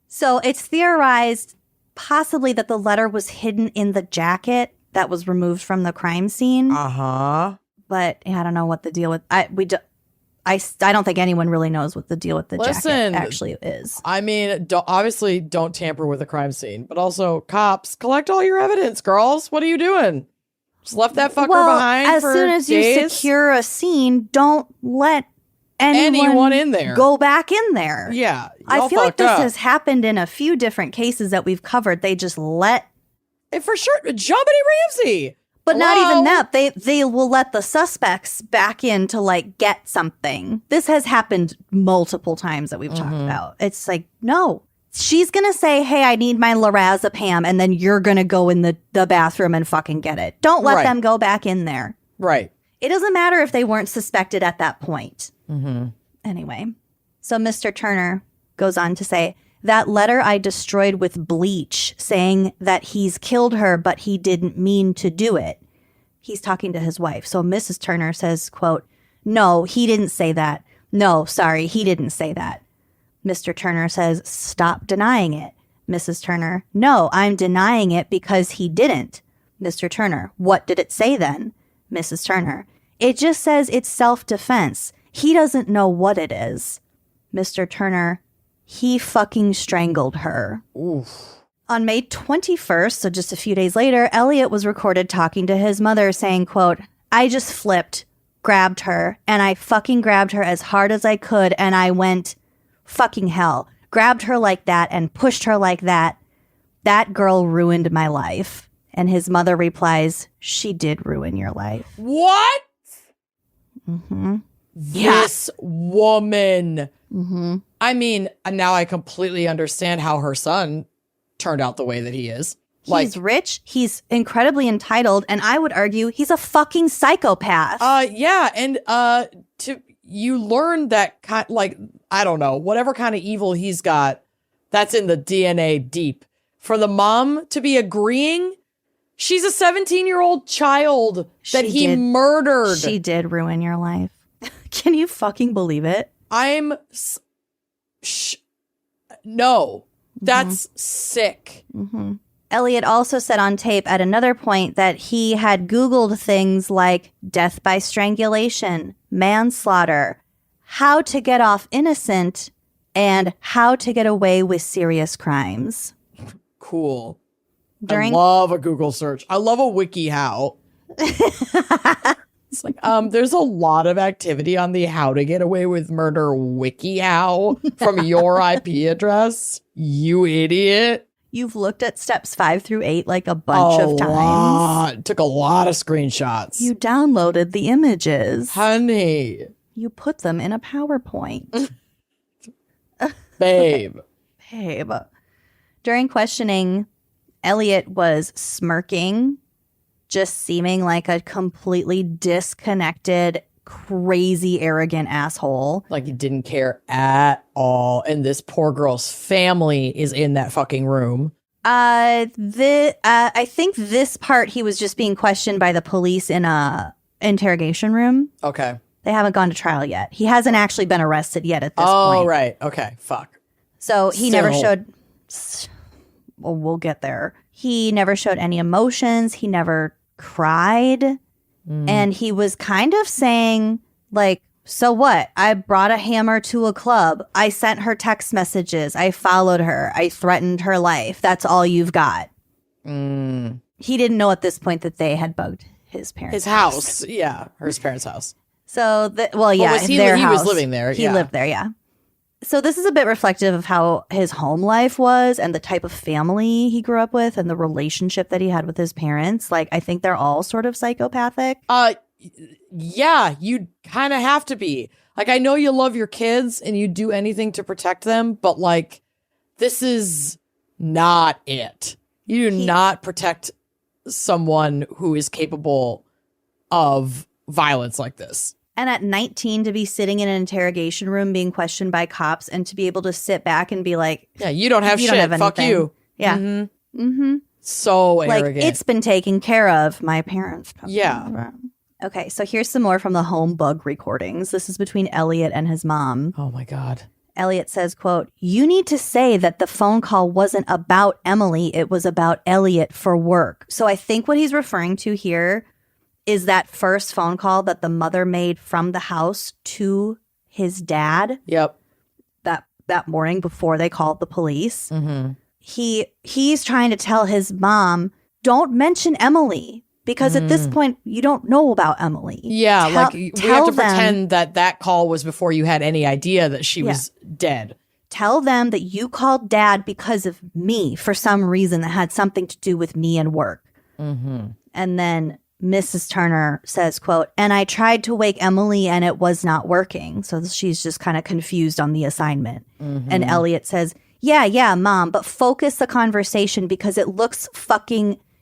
F: So it's theorized possibly that the letter was hidden in the jacket that was removed from the crime scene. But I don't know what the deal with I don't think anyone really knows what the deal with the jacket actually is.
E: I mean, obviously don't tamper with a crime scene, but also cops, collect all your evidence, girls. What are you doing? Just left that fucker
F: well,
E: behind
F: as
E: for
F: soon as
E: days?
F: you secure a scene, don't let
E: anyone in there.
F: Go back in there.
E: Yeah.
F: I feel like this
E: up.
F: has happened in a few different cases that we've covered. They just let...
E: And for sure, Jumpity Ramsey.
F: But
E: Hello?
F: not even that. They will let the suspects back in to like get something. This has happened multiple times that we've talked about. It's like, no. She's going to say, hey, I need my lorazepam, and then you're going to go in the bathroom and fucking get it. Don't let them go back in there.
E: Right.
F: It doesn't matter if they weren't suspected at that point. Anyway, so Mr. Turner goes on to say, that letter I destroyed with bleach, saying that he's killed her, but he didn't mean to do it. He's talking to his wife. So Mrs. Turner says, quote, no, he didn't say that. No, sorry, he didn't say that. Mr. Turner says, stop denying it. Mrs. Turner, no, I'm denying it because he didn't. Mr. Turner, what did it say then? Mrs. Turner, it just says it's self-defense. He doesn't know what it is. Mr. Turner, he fucking strangled her.
E: Oof.
F: On May 21st, so just a few days later, Elliot was recorded talking to his mother saying, quote, I just flipped, grabbed her, and I fucking grabbed her as hard as I could, and I went... fucking hell. Grabbed her like that and pushed her like that. That girl ruined my life. And his mother replies, she did ruin your life.
E: What?
F: Mm-hmm.
E: This woman.
F: Mm-hmm.
E: I mean, now I completely understand how her son turned out the way that he is.
F: He's rich. He's incredibly entitled. And I would argue he's a fucking psychopath.
E: Yeah. And you learn that I don't know, whatever kind of evil he's got, that's in the DNA deep. For the mom to be agreeing, she's a 17-year-old child that he murdered.
F: She did ruin your life. Can you fucking believe it?
E: No, that's sick.
F: Mm-hmm. Elliot also said on tape at another point that he had Googled things like death by strangulation, manslaughter, how to get off innocent, and how to get away with serious crimes.
E: Cool. I love a Google search. I love a wiki how. It's like, there's a lot of activity on the how to get away with murder wiki how from your IP address. You idiot.
F: You've looked at steps 5 through 8 like a bunch of times.
E: Took a lot of screenshots.
F: You downloaded the images.
E: Honey.
F: You put them in a PowerPoint.
E: Babe.
F: During questioning, Elliot was smirking, just seeming like a completely disconnected, crazy, arrogant asshole.
E: Like he didn't care at all. And this poor girl's family is in that fucking room.
F: I think this part he was just being questioned by the police in a interrogation room.
E: Okay.
F: They haven't gone to trial yet. He hasn't actually been arrested yet at this point.
E: Oh, right. Okay. Fuck.
F: So he never showed... Well, we'll get there. He never showed any emotions. He never cried. And he was kind of saying, like, so what? I brought a hammer to a club. I sent her text messages. I followed her. I threatened her life. That's all you've got. He didn't know at this point that they had bugged his parents'
E: His house. Yeah. His parents' house.
F: So, their
E: he
F: house.
E: was living there.
F: He lived there, yeah. So this is a bit reflective of how his home life was and the type of family he grew up with and the relationship that he had with his parents. Like, I think they're all sort of psychopathic.
E: Yeah, you kind of have to be. Like, I know you love your kids and you do anything to protect them, but like, this is not it. You do not protect someone who is capable of violence like this.
F: And at 19, to be sitting in an interrogation room being questioned by cops and to be able to sit back and be like,
E: yeah, you don't have shit. Fuck you.
F: Yeah.
E: So arrogant.
F: Like, it's been taken care of. My parents.
E: Yeah.
F: Okay, so here's some more from the home bug recordings. This is between Elliot and his mom.
E: Oh, my God.
F: Elliot says, quote, you need to say that the phone call wasn't about Emilee. It was about Elliot for work. So I think what he's referring to here is that first phone call that the mother made from the house to his dad.
E: Yep.
F: That morning before they called the police. He's trying to tell his mom, don't mention Emilee. Because at this point, you don't know about Emilee.
E: Yeah, we have to pretend that call was before you had any idea that she was dead.
F: Tell them that you called Dad because of me for some reason that had something to do with me and work.
E: Mm-hmm.
F: And then Mrs. Turner says, quote, and I tried to wake Emilee and it was not working. So she's just kind of confused on the assignment.
E: Mm-hmm.
F: And Elliot says, yeah, Mom, but focus the conversation because it looks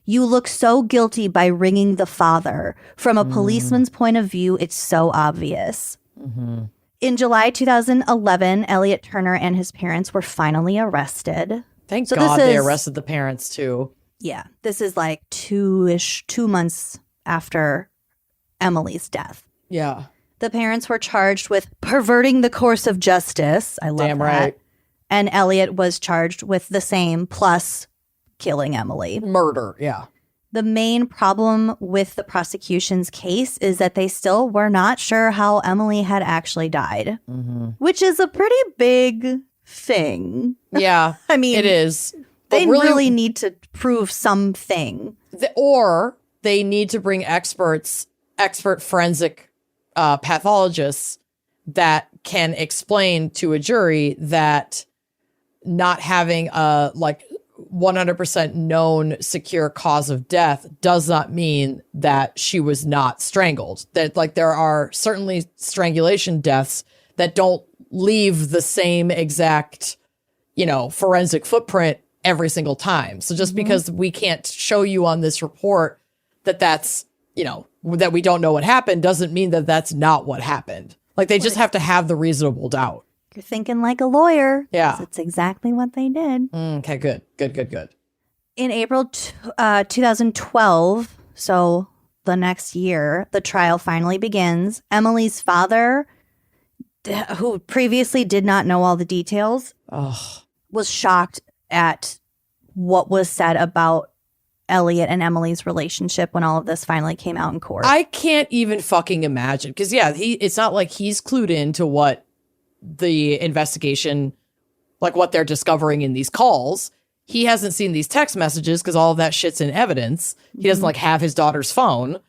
F: you look so guilty by ringing the father. From a policeman's point of view, it's so obvious.
E: Mm-hmm.
F: In July 2011, Elliot Turner and his parents were finally arrested.
E: Thank God they arrested the parents, too.
F: Yeah, this is like 2 months after Emilee's death.
E: Yeah.
F: The parents were charged with perverting the course of justice. I love
E: Damn
F: that.
E: right.
F: And Elliot was charged with the same, plus killing Emilee.
E: Murder, yeah.
F: The main problem with the prosecution's case is that they still were not sure how Emilee had actually died, which is a pretty big thing.
E: Yeah,
F: I mean,
E: it is.
F: They really need to prove something.
E: Or they need to bring expert forensic pathologists that can explain to a jury that not having a 100% known secure cause of death does not mean that she was not strangled. That there are certainly strangulation deaths that don't leave the same exact, forensic footprint every single time. So just because we can't show you on this report that's, that we don't know what happened doesn't mean that that's not what happened. They just have to have the reasonable doubt.
F: You're thinking like a lawyer.
E: Yeah.
F: That's exactly what they did.
E: Okay, good.
F: In April 2012, so the next year, the trial finally begins. Emilee's father, who previously did not know all the details, was shocked at what was said about Elliot and Emilee's relationship when all of this finally came out in court.
E: I can't even fucking imagine. Because, it's not like he's clued into what the investigation, what they're discovering in these calls. He hasn't seen these text messages because all of that shit's in evidence. He doesn't have his daughter's phone.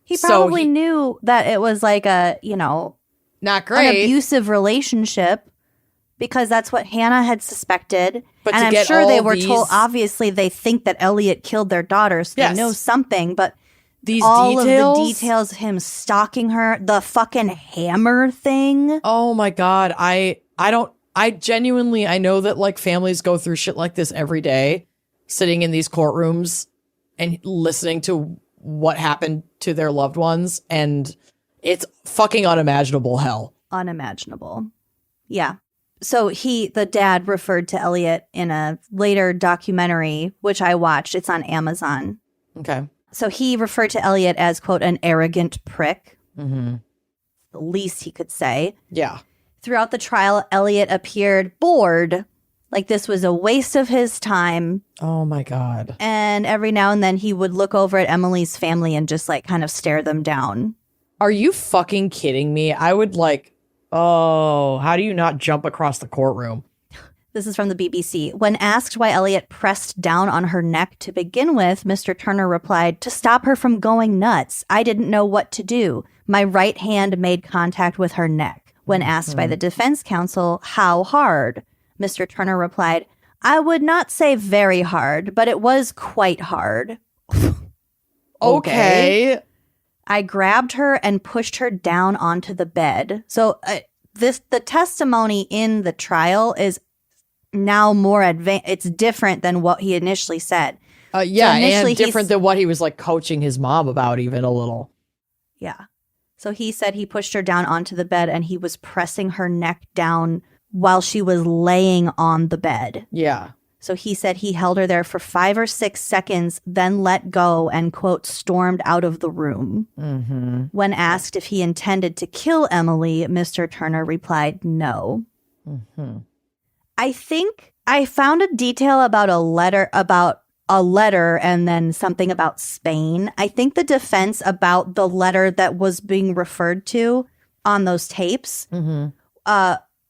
F: He probably knew that it was
E: not great,
F: an abusive relationship because that's what Hannah had suspected.
E: But
F: and I'm sure they were told, obviously they think that Elliot killed their daughter, so they know something, but
E: these
F: all
E: details?
F: Of the details, him stalking her, the fucking hammer thing.
E: Oh my God. I genuinely, I know that families go through shit like this every day, sitting in these courtrooms and listening to what happened to their loved ones. And it's fucking unimaginable hell.
F: Unimaginable. Yeah. So the dad referred to Elliot in a later documentary, which I watched. It's on Amazon.
E: Okay.
F: So he referred to Elliot as, quote, an arrogant prick.
E: Mm-hmm.
F: The least he could say.
E: Yeah.
F: Throughout the trial, Elliot appeared bored, like this was a waste of his time.
E: Oh, my God.
F: And every now and then he would look over at Emilee's family and just kind of stare them down.
E: Are you fucking kidding me? I would how do you not jump across the courtroom?
F: This is from the BBC. When asked why Elliot pressed down on her neck to begin with, Mr. Turner replied, to stop her from going nuts. I didn't know what to do. My right hand made contact with her neck. When asked by the defense counsel, how hard? Mr. Turner replied, I would not say very hard, but it was quite hard.
E: Okay.
F: I grabbed her and pushed her down onto the bed. So the testimony in the trial is now more advanced. It's different than what he initially said.
E: And different than what he was coaching his mom about even a little.
F: Yeah. So he said he pushed her down onto the bed and he was pressing her neck down while she was laying on the bed.
E: Yeah.
F: So he said he held her there for 5 or 6 seconds, then let go and, quote, stormed out of the room.
E: Mm-hmm.
F: When asked if he intended to kill Emilee, Mr. Turner replied no.
E: Mm-hmm.
F: I think I found a detail about a letter and then something about Spain. I think the defense about the letter that was being referred to on those tapes,
E: mm-hmm.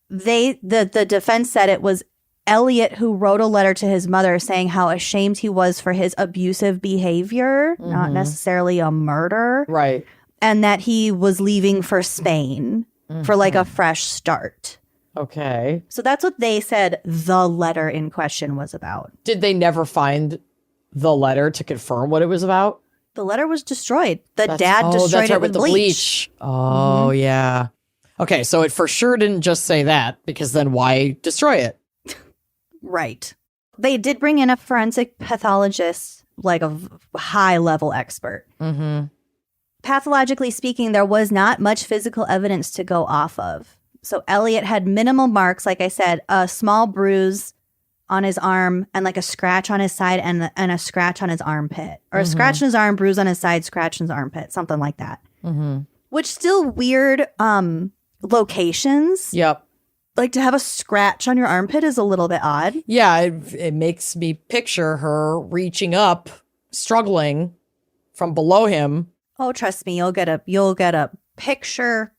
F: the defense said it was Elliot, who wrote a letter to his mother saying how ashamed he was for his abusive behavior, not necessarily a murder.
E: Right.
F: And that he was leaving for Spain for like a fresh start.
E: Okay.
F: So that's what they said the letter in question was about.
E: Did they never find the letter to confirm what it was about?
F: The letter was destroyed. Dad destroyed it with bleach.
E: Oh, yeah. Okay, so it for sure didn't just say that, because then why destroy it?
F: Right. They did bring in a forensic pathologist, like a high-level expert.
E: Mm-hmm.
F: Pathologically speaking, there was not much physical evidence to go off of. So Elliot had minimal marks, like I said, a small bruise on his arm and like a scratch on his side and a scratch on his armpit. Or a scratch on his arm, bruise on his side, scratch on his armpit, something like that.
E: Mm-hmm.
F: Which still weird locations.
E: Yep.
F: Like to have a scratch on your armpit is a little bit odd.
E: Yeah, it makes me picture her reaching up, struggling from below him.
F: Oh, trust me, you'll get a picture,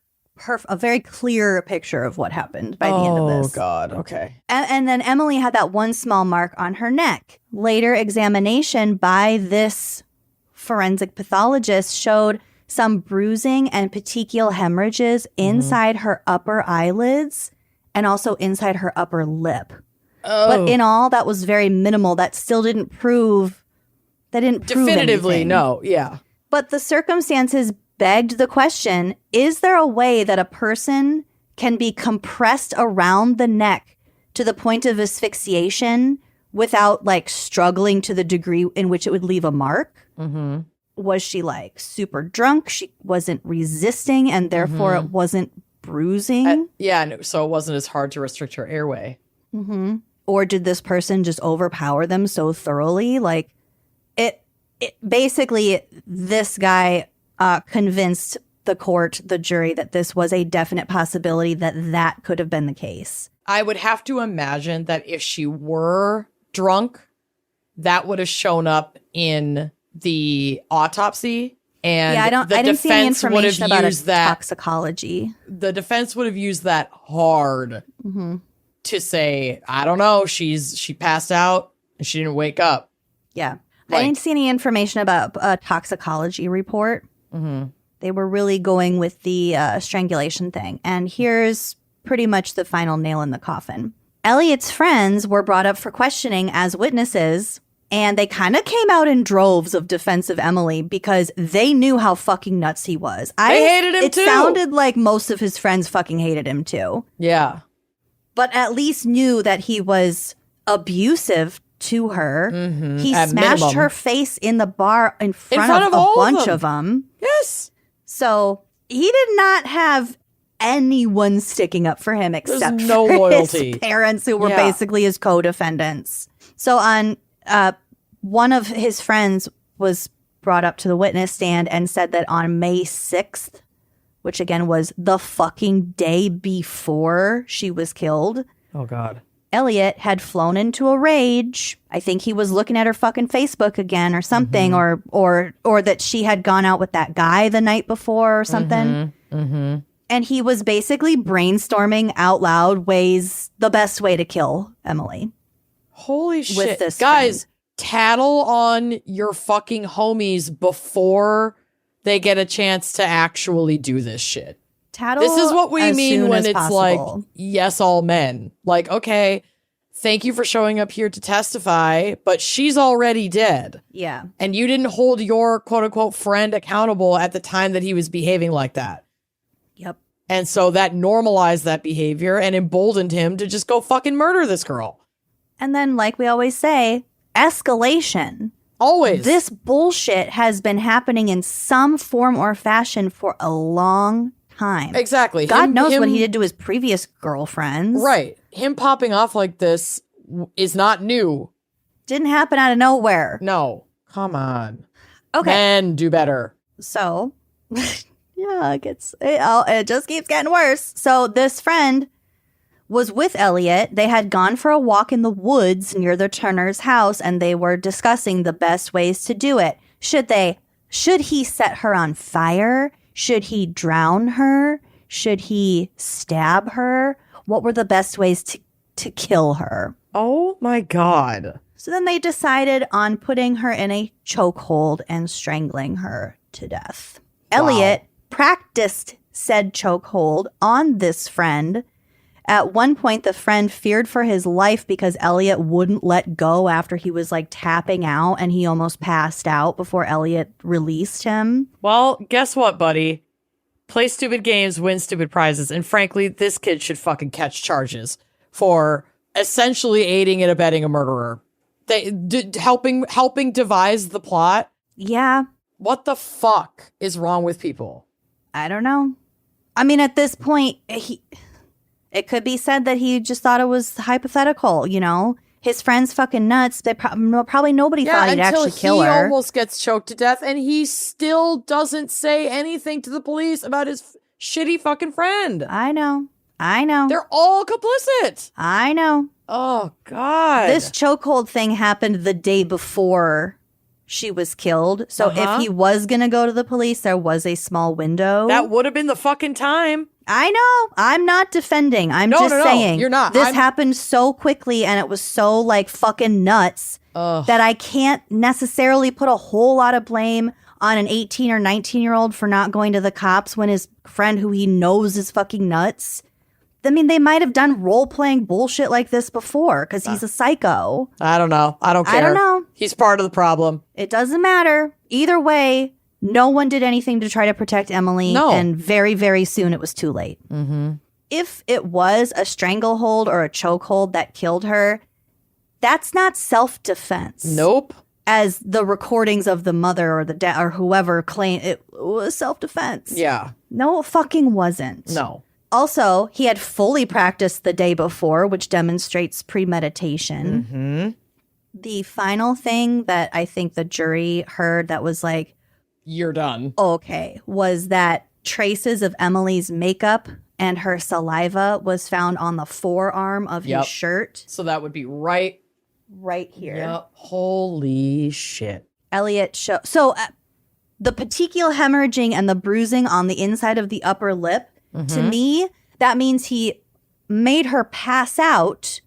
F: a very clear picture of what happened by the end of this.
E: Oh, God. Okay.
F: And then Emilee had that one small mark on her neck. Later examination by this forensic pathologist showed some bruising and petechial hemorrhages inside her upper eyelids and also inside her upper lip. Oh. But in all, that was very minimal. That still didn't prove
E: definitively
F: anything.
E: No. Yeah.
F: But the circumstances begged the question, is there a way that a person can be compressed around the neck to the point of asphyxiation without like struggling to the degree in which it would leave a mark?
E: Mm-hmm.
F: Was she like super drunk? She wasn't resisting and therefore it wasn't bruising?
E: So it wasn't as hard to restrict her airway.
F: Mm-hmm. Or did this person just overpower them so thoroughly? Like it basically, this guy convinced the court, the jury, that this was a definite possibility that could have been the case.
E: I would have to imagine that if she were drunk, that would have shown up in the autopsy. And
F: I didn't see any information about toxicology.
E: The defense would have used that hard to say, I don't know, she passed out and she didn't wake up.
F: Yeah. I didn't see any information about a toxicology report.
E: Mm-hmm.
F: They were really going with the strangulation thing. And here's pretty much the final nail in the coffin. Elliot's friends were brought up for questioning as witnesses, and they kind of came out in droves of defense of Emilee because they knew how fucking nuts he was.
E: They hated him too.
F: It sounded like most of his friends fucking hated him too.
E: Yeah.
F: But at least knew that he was abusive to her.
E: Mm-hmm.
F: He
E: At
F: smashed
E: minimum.
F: her face in the bar in front of a
E: all
F: bunch of them.
E: Yes.
F: So he did not have anyone sticking up for him except
E: There's no
F: for
E: loyalty.
F: his parents, who were basically his co-defendants. So on one of his friends was brought up to the witness stand and said that on May 6th, which again was the fucking day before she was killed.
E: Oh, God.
F: Elliot had flown into a rage. I think he was looking at her fucking Facebook again or something, or that she had gone out with that guy the night before or something.
E: Mm-hmm.
F: And he was basically brainstorming out loud the best way to kill Emilee.
E: Holy shit.
F: With this
E: Guys, tattle on your fucking homies before they get a chance to actually do this shit.
F: Tattle
E: this is what we
F: as
E: mean
F: soon
E: when
F: as
E: it's
F: possible.
E: like, yes, all men. Like, okay, thank you for showing up here to testify, but she's already dead.
F: Yeah.
E: And you didn't hold your quote unquote friend accountable at the time that he was behaving like that.
F: Yep.
E: And so that normalized that behavior and emboldened him to just go fucking murder this girl.
F: And then, like we always say, escalation.
E: Always.
F: This bullshit has been happening in some form or fashion for a long time.
E: Exactly.
F: God knows what he did to his previous girlfriends.
E: Right. Him popping off like this is not new.
F: Didn't happen out of nowhere.
E: No. Come on.
F: Okay.
E: Men do better.
F: So, yeah, it just keeps getting worse. So this friend was with Elliot. They had gone for a walk in the woods near the Turner's house, and they were discussing the best ways to do it. Should he set her on fire? Should he drown her? Should he stab her? What were the best ways to kill her?
E: Oh my God.
F: So then they decided on putting her in a chokehold and strangling her to death.
E: Wow.
F: Elliot practiced said chokehold on this friend. At one point, the friend feared for his life because Elliot wouldn't let go after he was like tapping out, and he almost passed out before Elliot released him.
E: Well, guess what, buddy? Play stupid games, win stupid prizes. And frankly, this kid should fucking catch charges for essentially aiding and abetting a murderer. They helping devise the plot.
F: Yeah.
E: What the fuck is wrong with people?
F: I don't know. I mean, at this point, it could be said that he just thought it was hypothetical, you know? His friend's fucking nuts. They probably nobody thought he'd actually kill her.
E: He almost gets choked to death, and he still doesn't say anything to the police about his shitty fucking friend.
F: I know.
E: They're all complicit.
F: I know.
E: Oh, God.
F: This chokehold thing happened the day before she was killed. So if he was going to go to the police, there was a small window.
E: That would have been the fucking time.
F: I know. I'm not defending. I'm just saying.
E: You're not.
F: This happened so quickly and it was so like fucking nuts that I can't necessarily put a whole lot of blame on an 18 or 19-year-old for not going to the cops when his friend who he knows is fucking nuts. I mean, they might have done role-playing bullshit like this before because he's a psycho.
E: I don't know. I don't care.
F: I don't know.
E: He's part of the problem.
F: It doesn't matter. Either way, no one did anything to try to protect Emilee.
E: No.
F: And very, very soon it was too late.
E: Mm-hmm.
F: If it was a stranglehold or a chokehold that killed her, that's not self-defense.
E: Nope.
F: As the recordings of the mother or the dad or whoever claim it was self-defense.
E: Yeah.
F: No, it fucking wasn't.
E: No.
F: Also, he had fully practiced the day before, which demonstrates premeditation.
E: Mm-hmm.
F: The final thing that I think the jury heard that was like,
E: you're done.
F: Okay, was that traces of Emilee's makeup and her saliva was found on the forearm of his shirt.
E: So that would be right
F: here.
E: Yep. Holy shit.
F: Elliot the petechial hemorrhaging and the bruising on the inside of the upper lip, to me, that means he made her pass out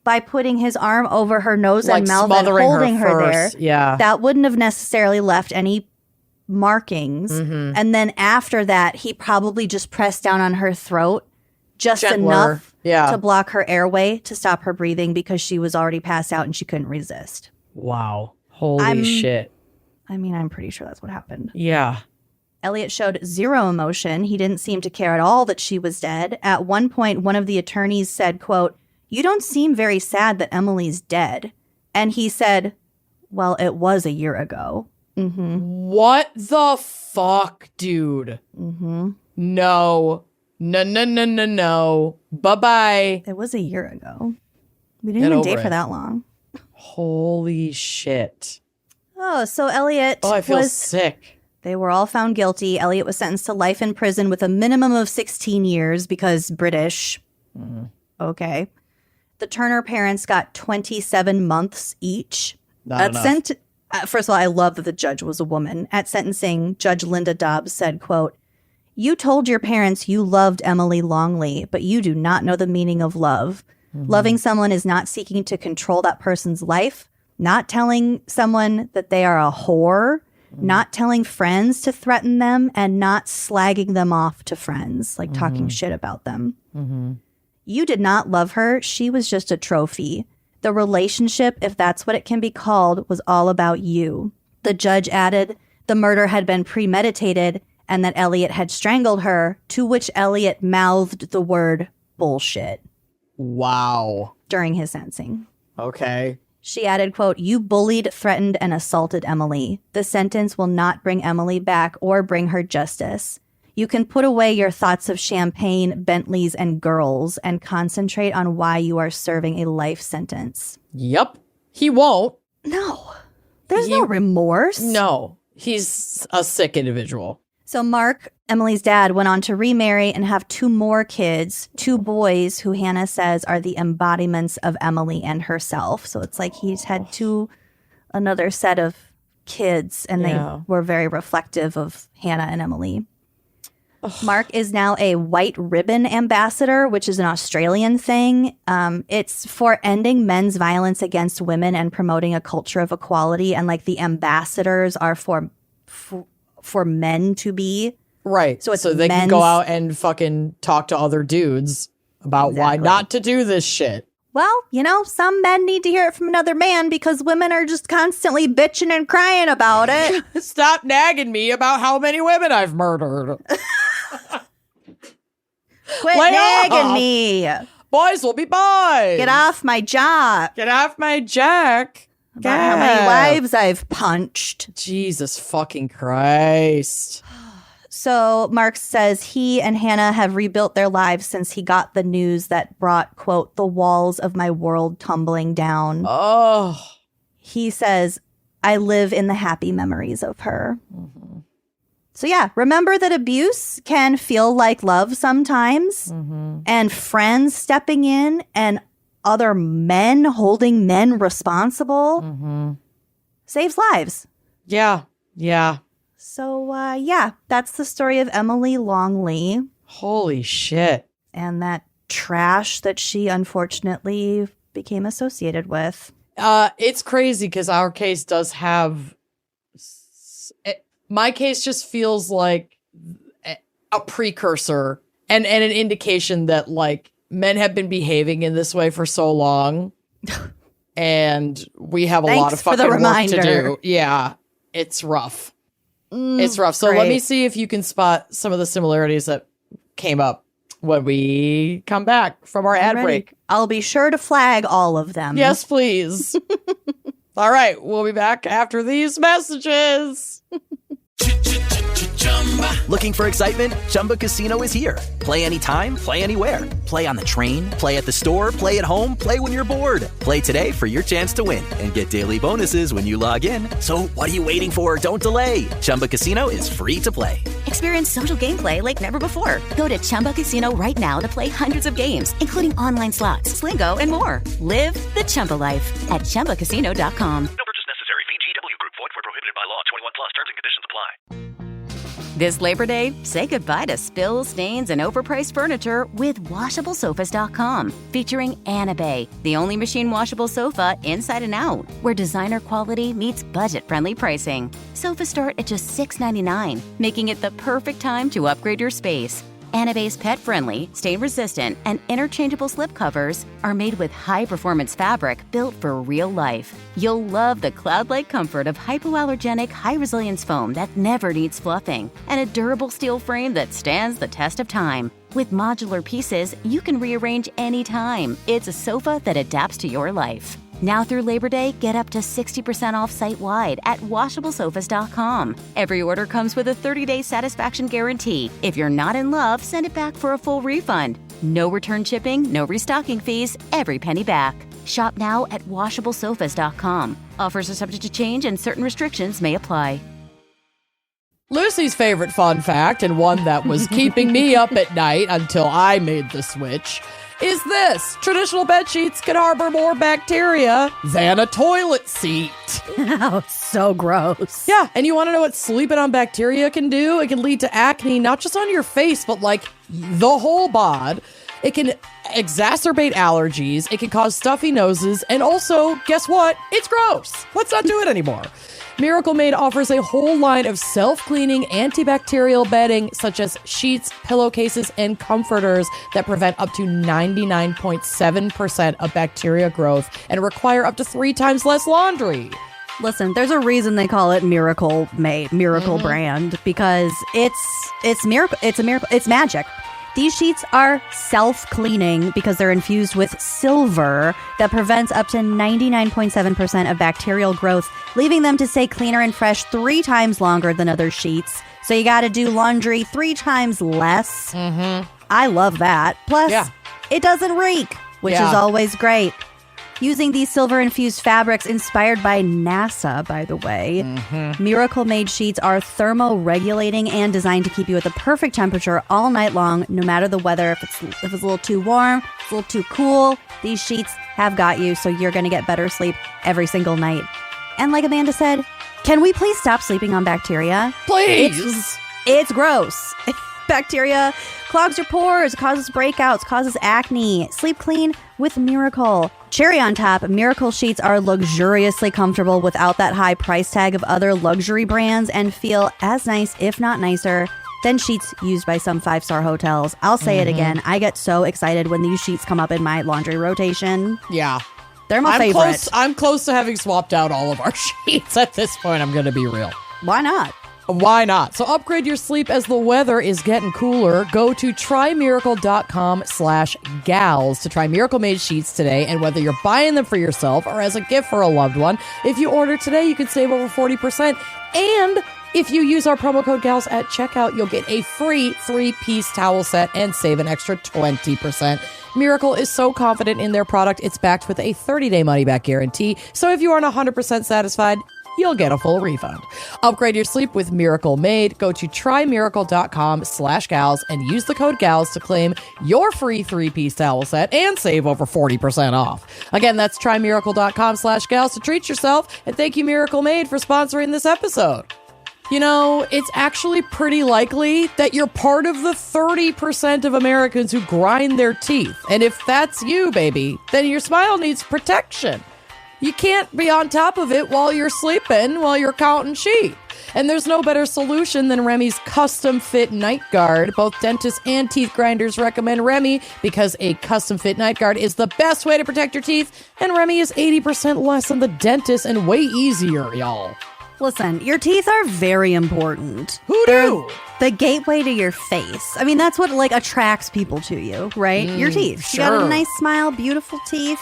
F: by putting his arm over her nose and mouth and holding her there.
E: Yeah.
F: That wouldn't have necessarily left any markings.
E: Mm-hmm.
F: And then after that, he probably just pressed down on her throat just
E: Gentler.
F: enough to block her airway to stop her breathing because she was already passed out and she couldn't resist.
E: Wow. Holy shit.
F: I mean, I'm pretty sure that's what happened.
E: Yeah.
F: Elliot showed zero emotion. He didn't seem to care at all that she was dead. At one point, one of the attorneys said, quote, "You don't seem very sad that Emilee's dead." And he said, "Well, it was a year ago." Mm-hmm.
E: What the fuck, dude?
F: Mm-hmm.
E: No. No. Bye-bye.
F: It was a year ago. We didn't even date for that long.
E: Holy shit.
F: Oh, so Elliot
E: I feel sick.
F: They were all found guilty. Elliot was sentenced to life in prison with a minimum of 16 years because British.
E: Mm-hmm.
F: Okay. The Turner parents got 27 months each.
E: Not enough.
F: First of all, I love that the judge was a woman. At sentencing, Judge Linda Dobbs said, quote, "You told your parents you loved Emilee Longley, but you do not know the meaning of love. Mm-hmm. Loving someone is not seeking to control that person's life, not telling someone that they are a whore, not telling friends to threaten them, and not slagging them off to friends, like talking shit about them. Mm-hmm. You did not love her. She was just a trophy. The relationship, if that's what it can be called, was all about you." The judge added the murder had been premeditated and that Elliot had strangled her, to which Elliot mouthed the word bullshit.
E: Wow.
F: During his sentencing.
E: Okay.
F: She added, quote, "You bullied, threatened, and assaulted Emilee. The sentence will not bring Emilee back or bring her justice. You can put away your thoughts of champagne, Bentleys, and girls and concentrate on why you are serving a life sentence."
E: Yep. He won't.
F: No. There's no remorse.
E: No. He's a sick individual.
F: So Mark, Emilee's dad, went on to remarry and have 2 more kids, 2 boys who Hannah says are the embodiments of Emilee and herself. So it's like he's had another set of kids, and they were very reflective of Hannah and Emilee. Mark is now a white ribbon ambassador, which is an Australian thing. It's for ending men's violence against women and promoting a culture of equality. And like the ambassadors are for men to be.
E: Right.
F: So
E: they can go out and fucking talk to other dudes about why not to do this shit.
F: Well, some men need to hear it from another man because women are just constantly bitching and crying about it.
E: Stop nagging me about how many women I've murdered.
F: Quit nagging me.
E: Boys will be boys.
F: Get off my jock.
E: Get off my jack.
F: About how many wives I've punched.
E: Jesus fucking Christ.
F: So Mark says he and Hannah have rebuilt their lives since he got the news that brought, quote, the walls of my world tumbling down.
E: Oh.
F: He says, I live in the happy memories of her. Mm-hmm. So yeah, remember that abuse can feel like love sometimes. Mm-hmm. And friends stepping in and other men holding men responsible saves lives.
E: Yeah. Yeah.
F: So, that's the story of Emilee Longley.
E: Holy shit.
F: And that trash that she unfortunately became associated with.
E: It's crazy because our case does have... My case just feels like a precursor and an indication that, like, men have been behaving in this way for so long. And we have a lot of fucking work to do. Yeah, it's rough. It's rough. So let me see if you can spot some of the similarities that came up when we come back from our ad break.
F: I'll be sure to flag all of them.
E: Yes, please. All right. We'll be back after these messages.
B: Looking for excitement? Chumba Casino is here. Play anytime, play anywhere. Play on the train, play at the store, play at home, play when you're bored. Play today for your chance to win and get daily bonuses when you log in. So what are you waiting for? Don't delay. Chumba Casino is free to play.
C: Experience social gameplay like never before. Go to Chumba Casino right now to play hundreds of games, including online slots, Slingo, and more. Live the Chumba life at ChumbaCasino.com.
D: No purchase necessary. VGW Group. Void where prohibited by law. 21 plus. Terms and conditions apply.
C: This Labor Day, say goodbye to spills, stains, and overpriced furniture with WashableSofas.com. Featuring Annabay, the only machine washable sofa inside and out, where designer quality meets budget-friendly pricing. Sofas start at just $6.99, making it the perfect time to upgrade your space. Annabay's pet-friendly, stain-resistant, and interchangeable slipcovers are made with high-performance fabric built for real life. You'll love the cloud-like comfort of hypoallergenic, high-resilience foam that never needs fluffing, and a durable steel frame that stands the test of time. With modular pieces, you can rearrange anytime. It's a sofa that adapts to your life. Now through Labor Day, get up to 60% off site-wide at WashableSofas.com. Every order comes with a 30-day satisfaction guarantee. If you're not in love, send it back for a full refund. No return shipping, no restocking fees, every penny back. Shop now at WashableSofas.com. Offers are subject to change and certain restrictions may apply.
E: Lucy's favorite fun fact, and one that was keeping me up at night until I made the switch, is this. Traditional bed sheets can harbor more bacteria than a toilet seat.
F: Oh, so gross.
E: Yeah, and you want to know what sleeping on bacteria can do? It can lead to acne, not just on your face, but like the whole bod. It can exacerbate allergies. It can cause stuffy noses. And also, guess what? It's gross. Let's not do it anymore. Miracle Made offers a whole line of self-cleaning antibacterial bedding, such as sheets, pillowcases, and comforters that prevent up to 99.7% of bacteria growth and require up to 3 times less laundry.
F: Listen, there's a reason they call it Miracle Made, Miracle brand, because it's miracle. It's a miracle. It's magic. These sheets are self-cleaning because they're infused with silver that prevents up to 99.7% of bacterial growth, leaving them to stay cleaner and fresh 3 times longer than other sheets. So you got to do laundry 3 times less. Mm-hmm. I love that. Plus, it doesn't reek, which is always great. Using these silver-infused fabrics inspired by NASA, by the way. Mm-hmm. Miracle Made sheets are thermoregulating and designed to keep you at the perfect temperature all night long, no matter the weather. If it's a little too warm, it's a little too cool, these sheets have got you, so you're going to get better sleep every single night. And like Amanda said, can we please stop sleeping on bacteria?
E: Please!
F: It's gross. bacteria, clogs your pores, causes breakouts, causes acne. Sleep clean with Miracle. Cherry on top, Miracle sheets are luxuriously comfortable without that high price tag of other luxury brands and feel as nice, if not nicer, than sheets used by some 5-star hotels. I'll say it again. I get so excited when these sheets come up in my laundry rotation.
E: Yeah.
F: They're my favorite.
E: I'm close to having swapped out all of our sheets at this point. I'm going to be real.
F: Why not?
E: Why not? So upgrade your sleep as the weather is getting cooler. Go to trymiracle.com/gals to try Miracle Made sheets today. And whether you're buying them for yourself or as a gift for a loved one, if you order today, you can save over 40%. And if you use our promo code GALS at checkout, you'll get a free 3-piece towel set and save an extra 20%. Miracle is so confident in their product, it's backed with a 30-day money-back guarantee. So if you aren't 100% satisfied, you'll get a full refund. Upgrade your sleep with Miracle Made. Go to trymiracle.com/gals and use the code GALS to claim your free 3-piece towel set and save over 40% off. Again, that's trymiracle.com/gals to treat yourself. And thank you, Miracle Made, for sponsoring this episode. You know, it's actually pretty likely that you're part of the 30% of Americans who grind their teeth. And if that's you, baby, then your smile needs protection. You can't be on top of it while you're sleeping, while you're counting sheep. And there's no better solution than Remy's custom fit night guard. Both dentists and teeth grinders recommend Remy because a custom fit night guard is the best way to protect your teeth. And Remy is 80% less than the dentist and way easier, y'all.
F: Listen, your teeth are very important.
E: They're
F: the gateway to your face. I mean, that's what like attracts people to you, right? Your teeth.
E: Sure.
F: You got a nice smile, beautiful teeth.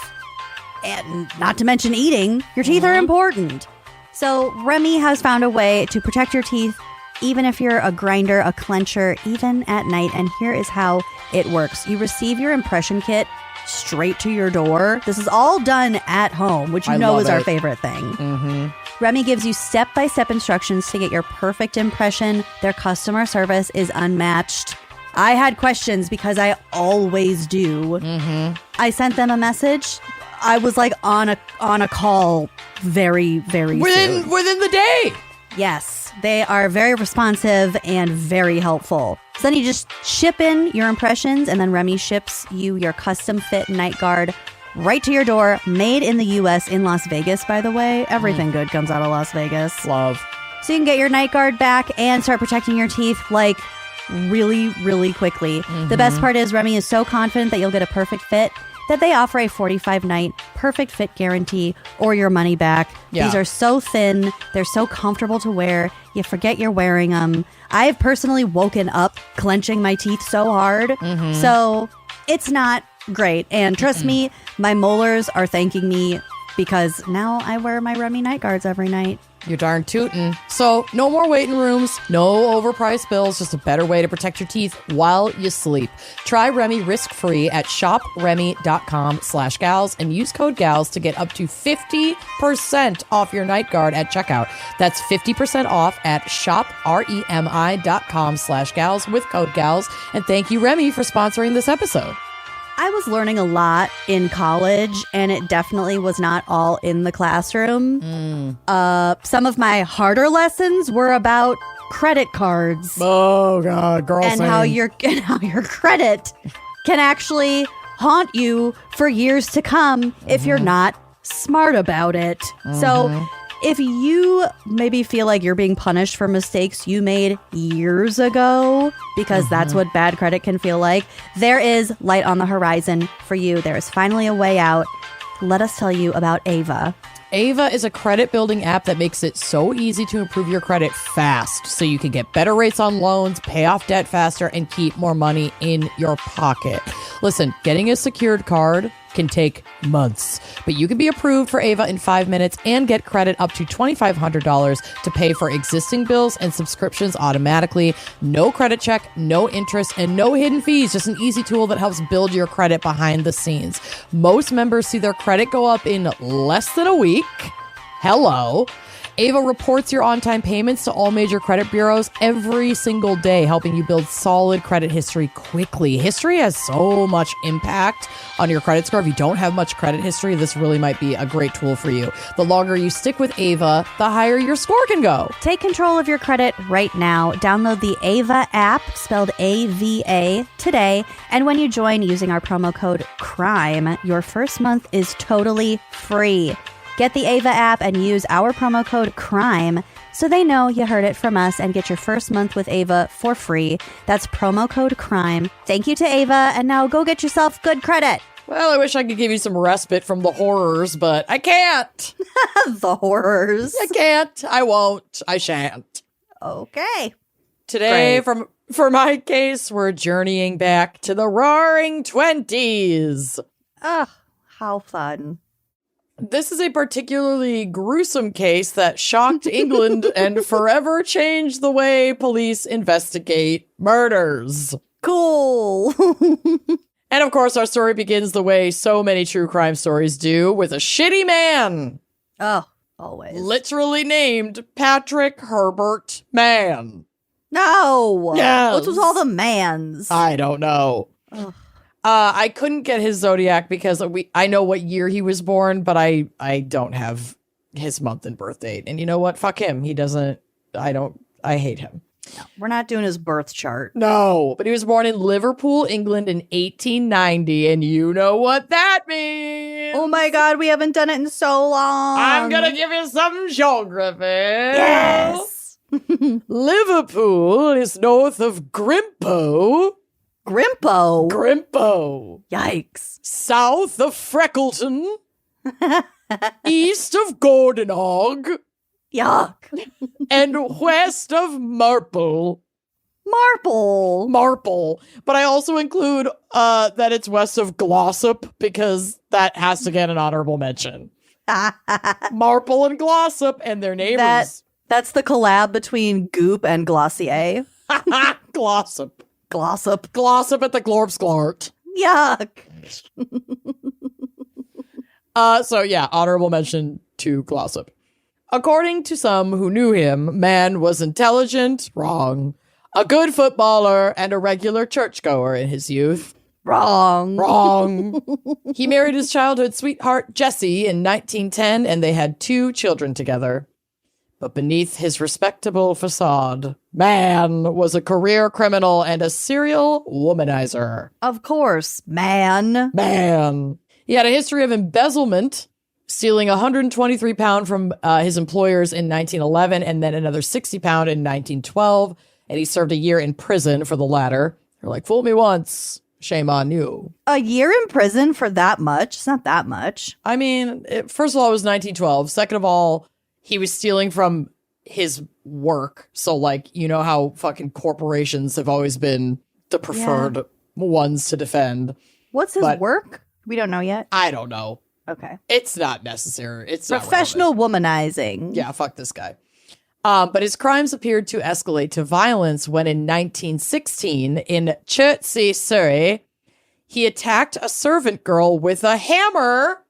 F: And not to mention eating, your teeth are important. So Remy has found a way to protect your teeth, even if you're a grinder, a clencher, even at night. And here is how it works. You receive your impression kit straight to your door. This is all done at home, which you know is our favorite thing. Remy gives you step-by-step instructions to get your perfect impression. Their customer service is unmatched. I had questions because I always do. I sent them a message. I was like on a call very, very soon.
E: Within the day.
F: Yes, they are very responsive and very helpful. So then you just ship in your impressions and then Remy ships you your custom fit night guard right to your door, made in the U.S. in Las Vegas, by the way. Everything good comes out of Las Vegas.
E: Love.
F: So you can get your night guard back and start protecting your teeth like really, really quickly. The best part is Remy is so confident that you'll get a perfect fit that they offer a 45-night perfect fit guarantee or your money back.
E: Yeah.
F: These are so thin. They're so comfortable to wear. You forget you're wearing them. I've personally woken up clenching my teeth so hard. So it's not great. And trust me, my molars are thanking me because now I wear my Remy night guards every night.
E: You're darn tootin'. So, no more waiting rooms, no overpriced bills, just a better way to protect your teeth while you sleep. Try Remy risk-free at shopremy.com/gals and use code GALS to get up to 50% off your night guard at checkout. That's 50% off at shopremi.com/gals with code GALS. And thank you, Remy, for sponsoring this episode.
F: I was learning a lot in college, and it definitely was not all in the classroom. Some of my harder lessons were about credit cards.
E: Oh, God, girl.
F: And how your credit can actually haunt you for years to come if you're not smart about it. So if you maybe feel like you're being punished for mistakes you made years ago, because that's what bad credit can feel like, there is light on the horizon for you. There is finally a way out. Let us tell you about Ava.
E: Ava is a credit building app that makes it so easy to improve your credit fast so you can get better rates on loans, pay off debt faster, and keep more money in your pocket. Listen, getting a secured card can take months, but you can be approved for Ava in 5 minutes and get credit up to $2,500 to pay for existing bills and subscriptions automatically. No credit check, no interest, and no hidden fees. Just an easy tool that helps build your credit behind the scenes. Most members see their credit go up in less than a week. Hello. Ava reports your on-time payments to all major credit bureaus every single day, helping you build solid credit history quickly. History has so much impact on your credit score. If you don't have much credit history, this really might be a great tool for you. The longer you stick with Ava, the higher your score can go.
F: Take control of your credit right now. Download the Ava app, spelled AVA, today. And when you join using our promo code CRIME, your first month is totally free. Get the Ava app and use our promo code CRIME so they know you heard it from us and get your first month with Ava for free. That's promo code CRIME. Thank you to Ava, and now go get yourself good credit.
E: Well, I wish I could give you some respite from the horrors, but I can't.
F: The horrors.
E: I can't. I won't. I shan't.
F: Okay.
E: Today, for my case, we're journeying back to the Roaring 20s.
F: Ugh, how fun.
E: This is a particularly gruesome case that shocked England and forever changed the way police investigate murders.
F: Cool.
E: And of course, our story begins the way so many true crime stories do, with a shitty man.
F: Oh, always.
E: Literally named Patrick Herbert Mann.
F: No.
E: Yes.
F: What's with all the mans?
E: I don't know.
F: Ugh.
E: I couldn't get his zodiac because I know what year he was born, but I don't have his month and birth date. And you know what? Fuck him. He doesn't. I hate him.
F: No, we're not doing his birth chart.
E: No, but he was born in Liverpool, England in 1890, and you know what that means.
F: Oh my God, we haven't done it in so long.
E: I'm gonna give you some geography.
F: Yes.
E: Liverpool is north of Grimpo.
F: Grimpo. Yikes.
E: South of Freckleton. East of Gordonogh.
F: Yuck.
E: And west of Marple.
F: Marple.
E: But I also include that it's west of Glossop because that has to get an honorable mention. Marple and Glossop and their neighbors.
F: That's the collab between Goop and Glossier.
E: Glossop.
F: Glossop.
E: Glossop at the Glorps Glart.
F: Yuck.
E: So yeah, honorable mention to Glossop. According to some who knew him, Mann was intelligent, wrong, a good footballer, and a regular churchgoer in his youth.
F: Wrong.
E: He married his childhood sweetheart, Jessie, in 1910, and they had 2 children together. But beneath his respectable facade, Mann was a career criminal and a serial womanizer.
F: Of course, man.
E: He had a history of embezzlement, stealing £123 from his employers in 1911 and then another £60 in 1912. And he served a year in prison for the latter. You're like, fool me once, shame on you.
F: A year in prison for that much? It's not that much.
E: I mean, first of all, it was 1912. Second of all, he was stealing from his work. So, like, you know how fucking corporations have always been the preferred ones to defend.
F: What's his work? We don't know yet.
E: I don't know.
F: Okay.
E: It's not necessary. It's
F: professional womanizing.
E: Yeah, fuck this guy. But his crimes appeared to escalate to violence when in 1916, in Chertsey, Surrey, he attacked a servant girl with a hammer.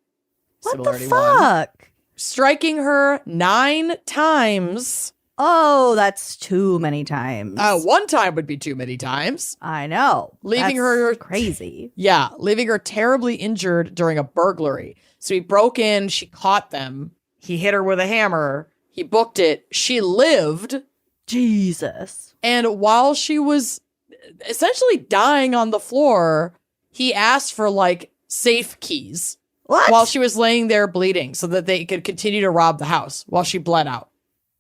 F: What the fuck?
E: Striking her 9 times.
F: Oh, that's too many times.
E: 1 time would be too many times.
F: I know.
E: Leaving her
F: crazy.
E: Yeah, leaving her terribly injured during a burglary. So he broke in, she caught them. He hit her with a hammer. He booked it. She lived.
F: Jesus.
E: And while she was essentially dying on the floor, he asked for like safe keys.
F: What?
E: While she was laying there bleeding so that they could continue to rob the house while she bled out.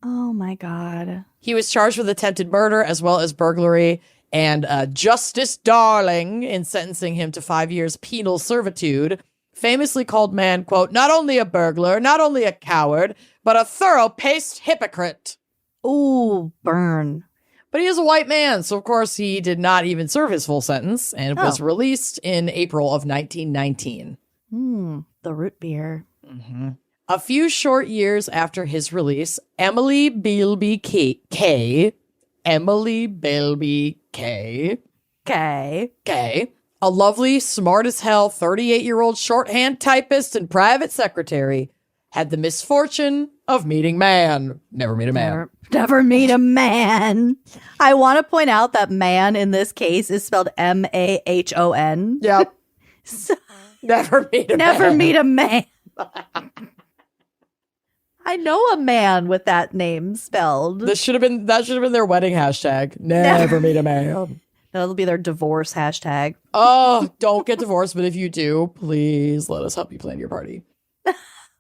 F: Oh my God.
E: He was charged with attempted murder as well as burglary and Justice Darling in sentencing him to 5 years penal servitude, famously called Mann, quote, not only a burglar, not only a coward, but a thorough-paced hypocrite.
F: Ooh, burn.
E: But he is a white man, so of course he did not even serve his full sentence and was released in April of 1919.
F: The root beer.
E: Mm-hmm. A few short years after his release, Emilee Kaye, a lovely, smart-as-hell 38-year-old shorthand typist and private secretary, had the misfortune of meeting man. Never meet a man.
F: Never meet a man. I want to point out that man in this case is spelled M-A-H-O-N.
E: Yep.
F: So,
E: Never meet a man.
F: never meet a man. I know a man with that name spelled.
E: That should have been their wedding hashtag. Never meet a man.
F: That'll be their divorce hashtag.
E: Oh, don't get divorced, but if you do, please let us help you plan your party.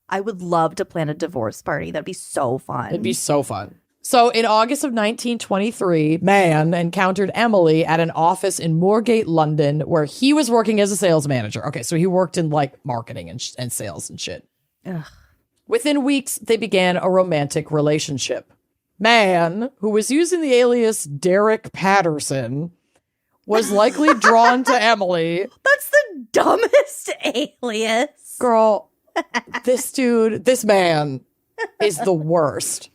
F: I would love to plan a divorce party. That'd be so fun.
E: It'd be so fun. So in August of 1923, man encountered Emilee at an office in Moorgate, London, where he was working as a sales manager. Okay, so he worked in like marketing and sales and shit.
F: Ugh.
E: Within weeks, they began a romantic relationship. Man, who was using the alias Derek Patterson, was likely drawn to Emilee.
F: That's the dumbest alias.
E: Girl, this man is the worst.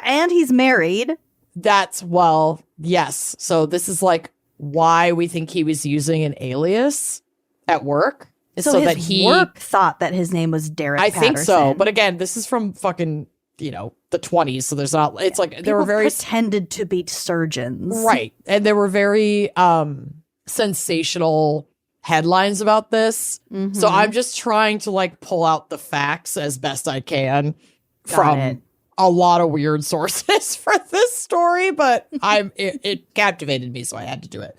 F: And he's married.
E: Yes. So this is like why we think he was using an alias at work.
F: So his work thought that his name was Derek Patterson.
E: I think so. But again, this is from fucking, the 20s. So there's not, it's like, they were very
F: pretended to be surgeons.
E: Right. And there were very sensational headlines about this. Mm-hmm. So I'm just trying to like pull out the facts as best I can from a lot of weird sources for this story, but it captivated me, so I had to do it.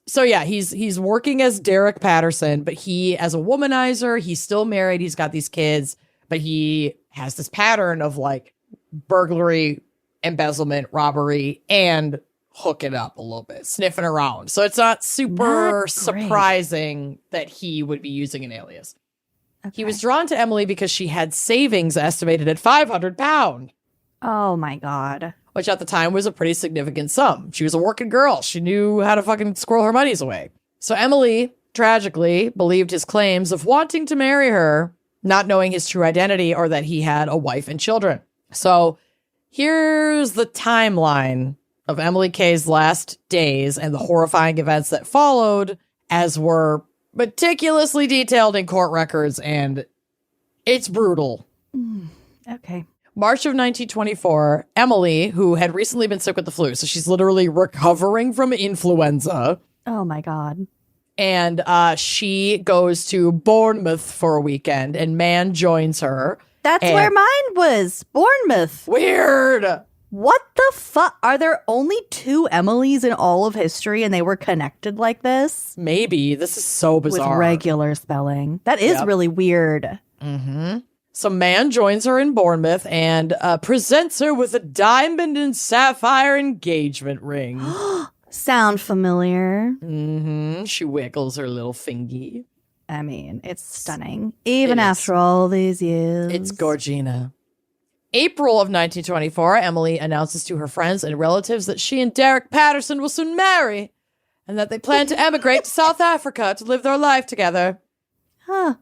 E: So yeah, he's working as Derek Patterson, but he, as a womanizer, he's still married, he's got these kids, but he has this pattern of like burglary, embezzlement, robbery, and hooking up a little bit, sniffing around. So it's not super surprising that he would be using an alias. Okay. He was drawn to Emilee because she had savings estimated at £500.
F: Oh my God.
E: Which at the time was a pretty significant sum. She was a working girl. She knew how to fucking squirrel her monies away. So Emilee, tragically, believed his claims of wanting to marry her, not knowing his true identity or that he had a wife and children. So here's the timeline of Emilee Kaye's last days and the horrifying events that followed, as were meticulously detailed in court records, and it's brutal.
F: Okay.
E: March of 1924, Emilee, who had recently been sick with the flu, so she's literally recovering from influenza.
F: Oh my God.
E: And she goes to Bournemouth for a weekend, and man joins her.
F: That's where mine was. Bournemouth.
E: Weird.
F: What the fuck? Are there only 2 Emilies in all of history and they were connected like this?
E: Maybe. This is so bizarre.
F: With regular spelling. That is really weird.
E: Mm-hmm. So man joins her in Bournemouth and presents her with a diamond and sapphire engagement ring.
F: Sound familiar?
E: Mm-hmm. She wiggles her little fingy.
F: I mean, it's stunning. Even after all these years.
E: It's Gorgina. April of 1924, Emilee announces to her friends and relatives that she and Derek Patterson will soon marry and that they plan to emigrate to South Africa to live their life together.
F: Huh.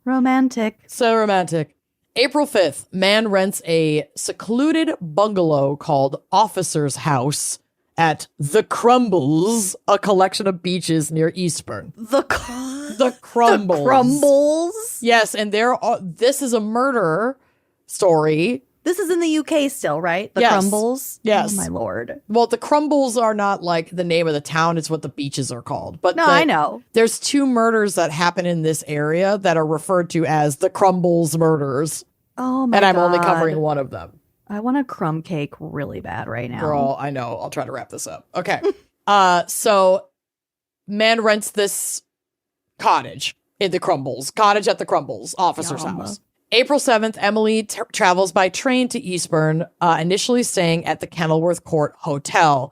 F: Romantic.
E: So romantic. April 5th, man rents a secluded bungalow called Officer's House at The Crumbles, a collection of beaches near Eastbourne.
F: The
E: Crumbles.
F: The Crumbles?
E: Yes, and this is a murder story.
F: This is in the UK still, right? The Crumbles?
E: Yes.
F: Oh, my Lord.
E: Well, the Crumbles are not like the name of the town. It's what the beaches are called. But
F: I know.
E: There's 2 murders that happen in this area that are referred to as the Crumbles murders.
F: Oh, my God.
E: And I'm only covering one of them.
F: I want a crumb cake really bad right now.
E: Girl, I know. I'll try to wrap this up. Okay. So man rents this cottage in the Crumbles. Cottage at the Crumbles. Officer's house. April 7th, Emilee travels by train to Eastbourne, initially staying at the Kenilworth Court Hotel.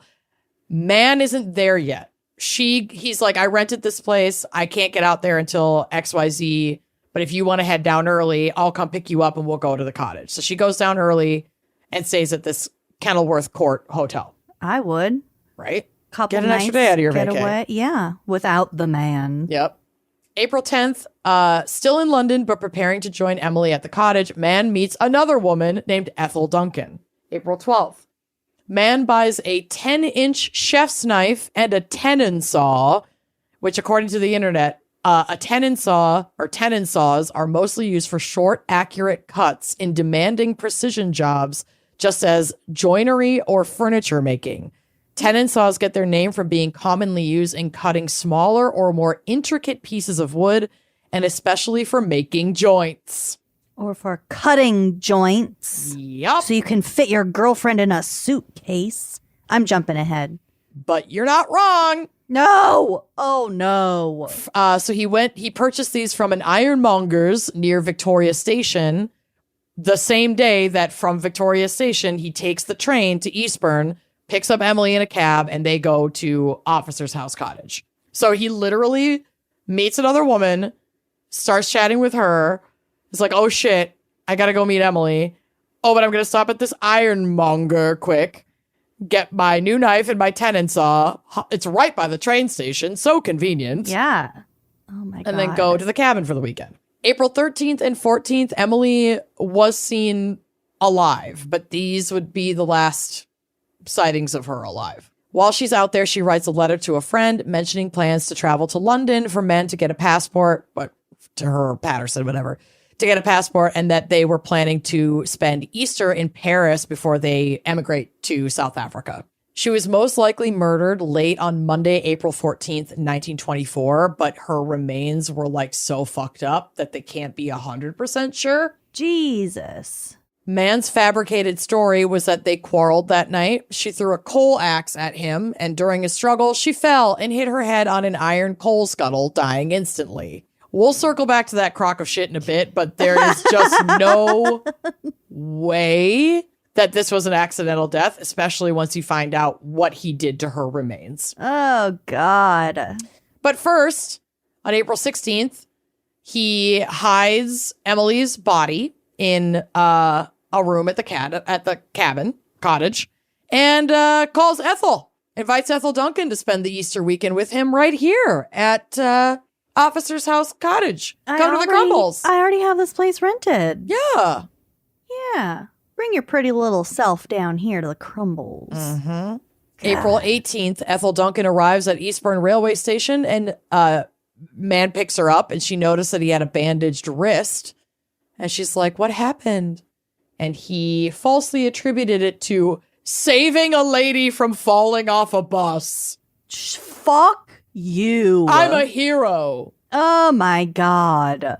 E: Man isn't there yet. He's like, I rented this place. I can't get out there until XYZ. But if you want to head down early, I'll come pick you up and we'll go to the cottage. So she goes down early and stays at this Kenilworth Court Hotel.
F: I would.
E: Right?
F: Get an extra day out of your vacation. Yeah, without the man.
E: Yep. April 10th, still in London, but preparing to join Emilee at the cottage, man meets another woman named Ethel Duncan. April 12th, man buys a 10-inch chef's knife and a tenon saw, which according to the internet A tenon saw or tenon saws are mostly used for short, accurate cuts in demanding precision jobs, just as joinery or furniture making. Tenon saws get their name from being commonly used in cutting smaller or more intricate pieces of wood, and especially for making joints.
F: Or for cutting joints.
E: Yup.
F: So you can fit your girlfriend in a suitcase. I'm jumping ahead.
E: But you're not wrong.
F: No. Oh, no.
E: So he purchased these from an ironmonger's near Victoria Station the same day that from Victoria Station, he takes the train to Eastbourne, picks up Emilee in a cab, and they go to Officer's House Cottage. So he literally meets another woman, starts chatting with her. It's like, oh shit, I gotta go meet Emilee. Oh, but I'm gonna stop at this ironmonger quick, get my new knife and my tenon saw. It's right by the train station, so convenient.
F: Yeah. Oh my God.
E: And then go to the cabin for the weekend. April 13th and 14th, Emilee was seen alive, but these would be the last sightings of her alive. While she's out there, she writes a letter to a friend mentioning plans to travel to London for men to get a passport, but to her, Patterson, whatever, to get a passport, and that they were planning to spend Easter in Paris before they emigrate to South Africa. She was most likely murdered late on Monday, April 14th, 1924, but her remains were like so fucked up that they can't be 100% sure.
F: Jesus.
E: Man's fabricated story was that they quarreled that night. She threw a coal axe at him, and during a struggle, she fell and hit her head on an iron coal scuttle, dying instantly. We'll circle back to that crock of shit in a bit, but there is just no way that this was an accidental death, especially once you find out what he did to her remains.
F: Oh, God.
E: But first, on April 16th, he hides Emilee's body in a room at the cabin, cottage, and calls Ethel, invites Ethel Duncan to spend the Easter weekend with him right here at Officer's House Cottage. Come to the Crumbles.
F: I already have this place rented.
E: Yeah.
F: Yeah. Bring your pretty little self down here to the Crumbles.
E: Mm-hmm. April 18th, Ethel Duncan arrives at Eastbourne Railway Station, and man picks her up, and she noticed that he had a bandaged wrist. And she's like, what happened? And he falsely attributed it to saving a lady from falling off a bus.
F: Fuck you.
E: I'm a hero.
F: Oh my God.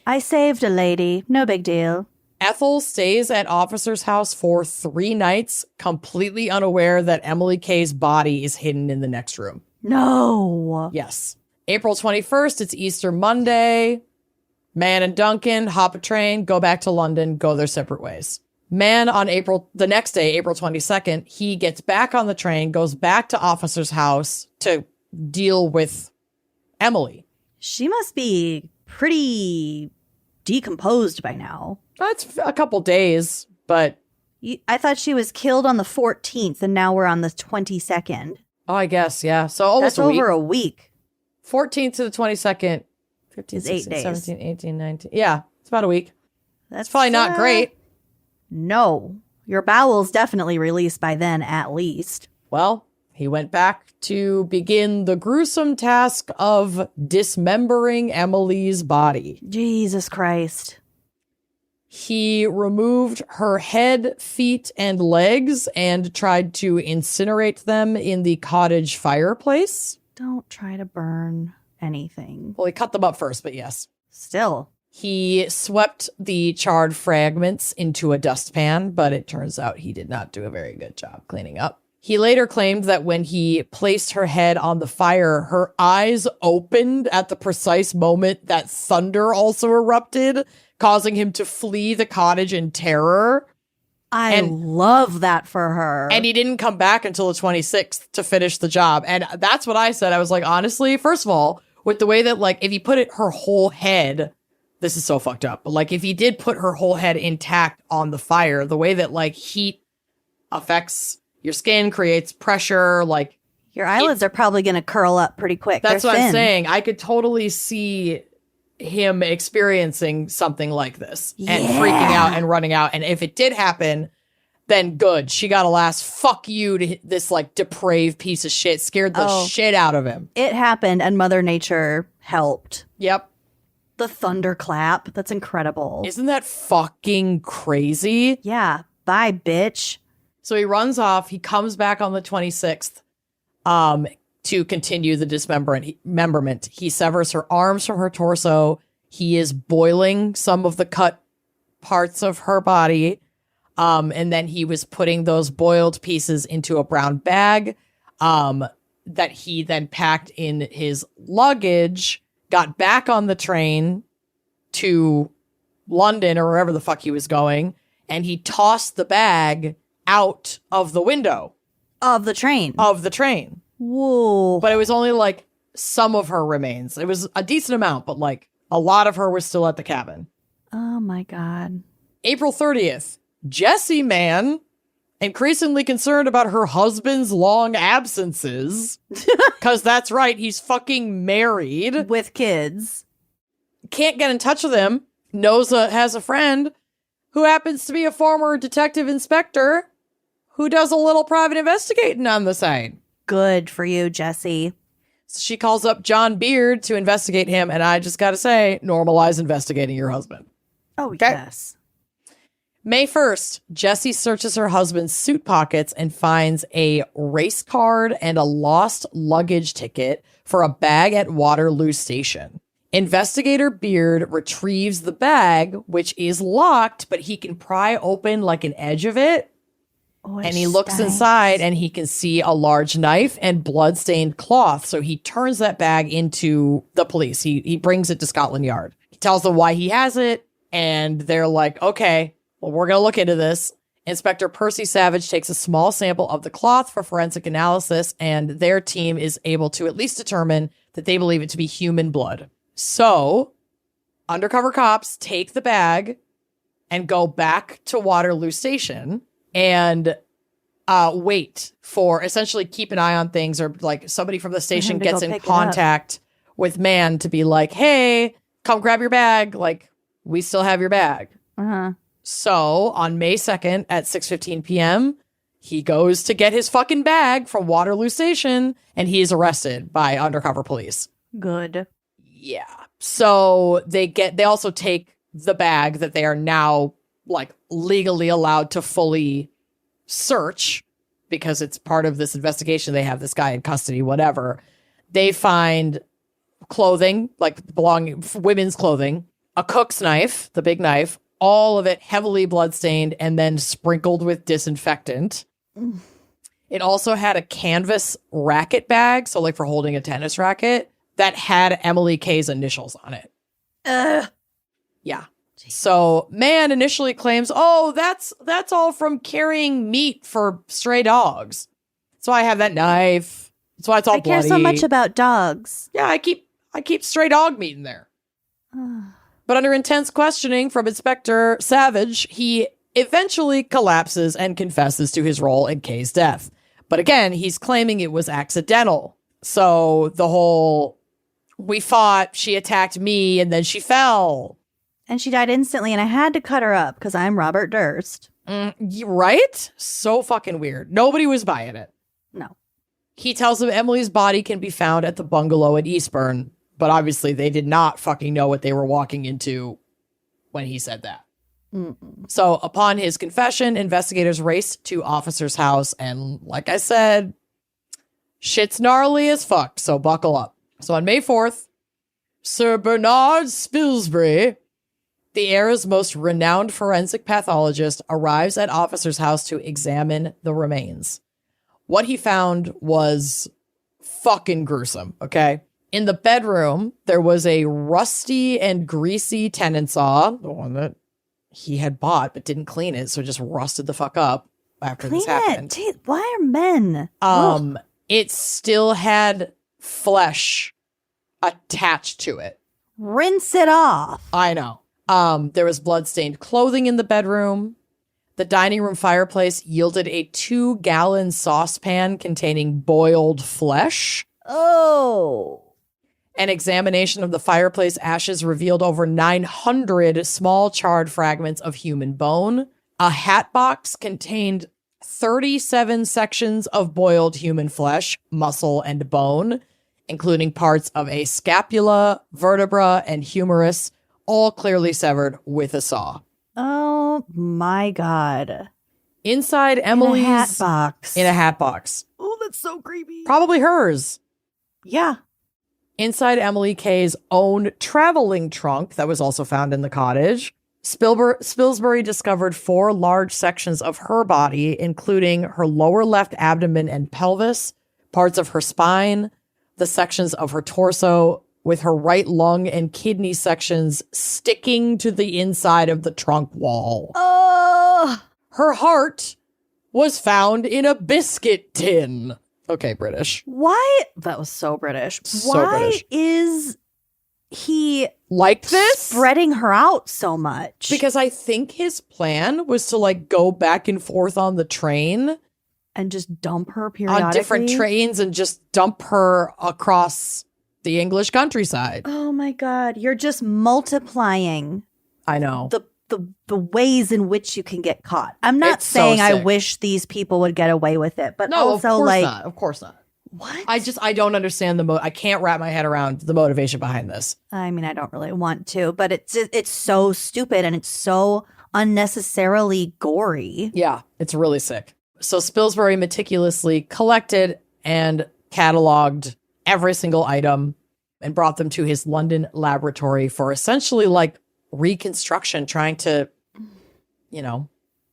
F: I saved a lady. No big deal.
E: Ethel stays at Officer's House for 3 nights, completely unaware that Emilee Kaye's body is hidden in the next room.
F: No.
E: Yes. April 21st, it's Easter Monday. Man and Duncan hop a train, go back to London, go their separate ways. Man on the next day, April 22nd, he gets back on the train, goes back to Officer's House to deal with Emilee.
F: She must be pretty decomposed by now.
E: That's a couple days, but...
F: I thought she was killed on the 14th, and now we're on the 22nd.
E: Oh, I guess, yeah. So almost
F: That's over a week.
E: 14th to the 22nd. 15, 16,
F: 8 days.
E: 17, 18, 19. Yeah, it's about a week.
F: That's
E: probably not great.
F: No. Your bowels definitely released by then, at least.
E: Well, he went back to begin the gruesome task of dismembering Emilee's body.
F: Jesus Christ.
E: He removed her head, feet, and legs and tried to incinerate them in the cottage fireplace.
F: Don't try to burn anything.
E: Well, he cut them up first, but yes.
F: Still.
E: He swept the charred fragments into a dustpan, but it turns out he did not do a very good job cleaning up. He later claimed that when he placed her head on the fire, her eyes opened at the precise moment that thunder also erupted, causing him to flee the cottage in terror.
F: I love that for her.
E: And he didn't come back until the 26th to finish the job. And that's what I said. I was like, honestly, first of all, with the way that, like, if he put her whole head, this is so fucked up, but, like, if he did put her whole head intact on the fire, the way that, like, heat affects your skin, creates pressure, like...
F: Your eyelids are probably going to curl up pretty quick.
E: That's
F: They're
E: what
F: thin.
E: I'm saying. I could totally see him experiencing something like this and freaking out and running out. And if it did happen, then good. She got a last fuck you to this like depraved piece of shit. Scared the shit out of him.
F: It happened, and Mother Nature helped.
E: Yep.
F: The thunderclap. That's incredible.
E: Isn't that fucking crazy?
F: Yeah. Bye, bitch.
E: So he runs off. He comes back on the 26th to continue the dismemberment. He severs her arms from her torso. He is boiling some of the cut parts of her body. And then he was putting those boiled pieces into a brown bag that he then packed in his luggage, got back on the train to London or wherever the fuck he was going, and he tossed the bag out of the window.
F: Of the train.
E: Whoa. But it was only like some of her remains. It was a decent amount, but like a lot of her was still at the cabin.
F: Oh my God.
E: April 30th. Jessie Mann, increasingly concerned about her husband's long absences. Because that's right, he's fucking married.
F: With kids.
E: Can't get in touch with him. Noza has a friend who happens to be a former detective inspector who does a little private investigating on the side.
F: Good for you, Jessie.
E: So she calls up John Beard to investigate him, and I just gotta say, normalize investigating your husband.
F: Oh, okay. Yes.
E: May 1st, Jessie searches her husband's suit pockets and finds a race card and a lost luggage ticket for a bag at Waterloo Station. Investigator Beard retrieves the bag, which is locked, but he can pry open like an edge of it.
F: Oh,
E: and he looks inside and he can see a large knife and blood-stained cloth. So he turns that bag into the police. He brings it to Scotland Yard. He tells them why he has it, and they're like, okay, well, we're going to look into this. Inspector Percy Savage takes a small sample of the cloth for forensic analysis, and their team is able to at least determine that they believe it to be human blood. So, undercover cops take the bag and go back to Waterloo Station and wait for, essentially keep an eye on things, or like somebody from the station gets in contact with Mann to be like, hey, come grab your bag. Like, we still have your bag.
F: Uh-huh.
E: So on May 2nd at 6:15 p.m., he goes to get his fucking bag from Waterloo Station, and he is arrested by undercover police.
F: Good.
E: Yeah. So they also take the bag that they are now like legally allowed to fully search because it's part of this investigation. They have this guy in custody, whatever. They find clothing, like women's clothing, a cook's knife, the big knife, all of it heavily bloodstained and then sprinkled with disinfectant. It also had a canvas racket bag, so like for holding a tennis racket, that had Emilee Kaye's initials on it. Yeah. Jeez. So Mann initially claims, oh, that's all from carrying meat for stray dogs. That's why I have that knife. That's why it's all bloody.
F: I care so much about dogs.
E: Yeah, I keep stray dog meat in there. But under intense questioning from Inspector Savage, he eventually collapses and confesses to his role in Kaye's death. But again, he's claiming it was accidental. So the whole, we fought, she attacked me, and then she fell.
F: And she died instantly, and I had to cut her up because I'm Robert Durst.
E: Right? So fucking weird. Nobody was buying it.
F: No.
E: He tells them Emily's body can be found at the bungalow at Eastbourne, but obviously they did not fucking know what they were walking into when he said that. So upon his confession, investigators raced to Officer's house, and like I said, shit's gnarly as fuck, so buckle up. So on May 4th, Sir Bernard Spilsbury, the era's most renowned forensic pathologist, arrives at Officer's house to examine the remains. What he found was fucking gruesome, okay? In the bedroom, there was a rusty and greasy tenon saw, the one that he had bought but didn't clean it, so it just rusted the fuck up after this happened.
F: Jeez, why are men?
E: It still had flesh attached to it.
F: Rinse it off.
E: I know. There was blood-stained clothing in the bedroom. The dining room fireplace yielded a 2-gallon saucepan containing boiled flesh.
F: Oh.
E: An examination of the fireplace ashes revealed over 900 small charred fragments of human bone. A hatbox contained 37 sections of boiled human flesh, muscle, and bone. including parts of a scapula, vertebra, and humerus, all clearly severed with a saw.
F: Oh my God.
E: Inside Emilee's...
F: In a hat box.
E: In a hat box.
F: Oh, that's so creepy.
E: Probably hers.
F: Yeah.
E: Inside Emilee Kaye's own traveling trunk that was also found in the cottage, Spilsbury discovered 4 large sections of her body, including her lower left abdomen and pelvis, parts of her spine, the sections of her torso, with her right lung and kidney sections sticking to the inside of the trunk wall.
F: Oh!
E: Her heart was found in a biscuit tin. Okay, British.
F: Why? That was so British.
E: So
F: Why
E: British.
F: is he
E: Like this?
F: spreading her out so much?
E: Because I think his plan was to like go back and forth on the train.
F: And just dump her periodically?
E: On different trains and just dump her across the English countryside.
F: Oh my God. You're just multiplying
E: I know.
F: the ways in which you can get caught. I'm not
E: It's so
F: saying I
E: sick.
F: wish these people would get away with it, but
E: No,
F: also
E: of course
F: like
E: not. Of course not.
F: what?
E: I don't understand I can't wrap my head around the motivation behind this.
F: I mean, I don't really want to, but it's so stupid and it's so unnecessarily gory.
E: Yeah, it's really sick. So Spilsbury meticulously collected and cataloged every single item and brought them to his London laboratory for essentially like reconstruction, trying to,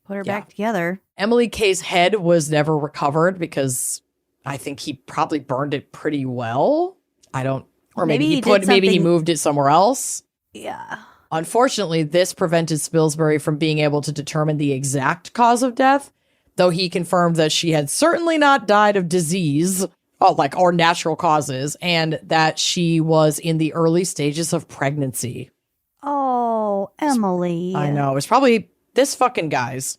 F: Put her back together.
E: Emilee Kaye's head was never recovered because I think he probably burned it pretty well. Or maybe he moved it somewhere else.
F: Yeah.
E: Unfortunately, this prevented Spilsbury from being able to determine the exact cause of death, though he confirmed that she had certainly not died of disease, or natural causes, and that she was in the early stages of pregnancy.
F: Oh, Emily.
E: I know. It was probably this fucking guy's.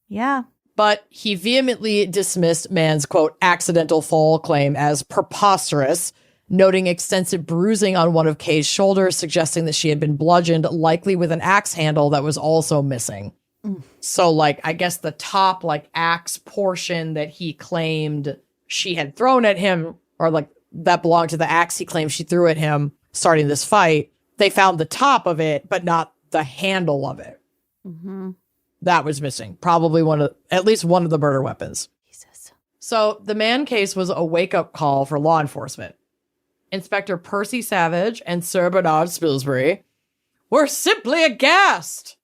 F: Yeah.
E: But he vehemently dismissed Mann's, quote, accidental fall claim as preposterous, noting extensive bruising on one of Kaye's shoulders, suggesting that she had been bludgeoned, likely with an axe handle that was also missing. So, I guess the top, axe portion that he claimed she had thrown at him, or, that belonged to the axe he claimed she threw at him starting this fight, they found the top of it, but not the handle of it.
F: Mm-hmm.
E: That was missing. Probably at least one of the murder weapons.
F: Jesus.
E: So the Mann case was a wake-up call for law enforcement. Inspector Percy Savage and Sir Bernard Spilsbury were simply aghast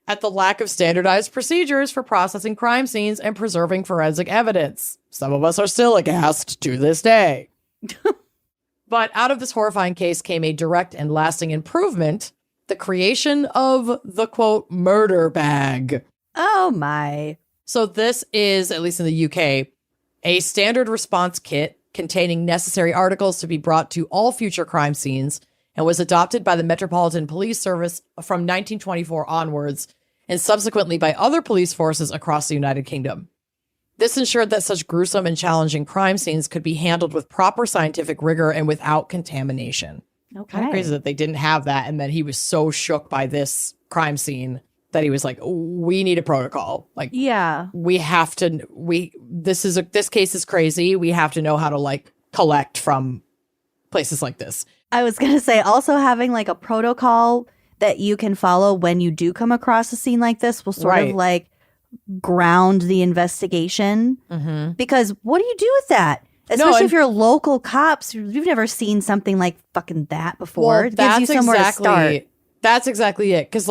E: at the lack of standardized procedures for processing crime scenes and preserving forensic evidence. Some of us are still aghast to this day. But out of this horrifying case came a direct and lasting improvement: the creation of the, quote, murder bag.
F: Oh my.
E: So this is, at least in the UK, a standard response kit containing necessary articles to be brought to all future crime scenes, and was adopted by the Metropolitan Police Service from 1924 onwards, and subsequently by other police forces across the United Kingdom. This ensured that such gruesome and challenging crime scenes could be handled with proper scientific rigor and without contamination.
F: Okay.
E: Kind of crazy that they didn't have that, and then he was so shook by this crime scene that he was like, we need a protocol.
F: Yeah.
E: We have to, this case is crazy. We have to know how to collect from places like this.
F: I was going to say also having a protocol that you can follow when you do come across a scene like this will sort of ground the investigation. Mm-hmm. Because what do you do with that? Especially if you're local cops, you've never seen something like fucking that before.
E: Well,
F: it gives you somewhere to start.
E: That's exactly it. Because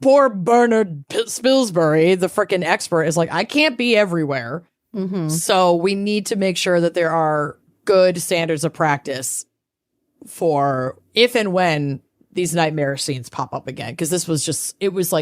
E: poor Bernard Spilsbury, the freaking expert, is I can't be everywhere. Mm-hmm. So we need to make sure that there are good standards of practice for if and when these nightmare scenes pop up again. Because this was just, it was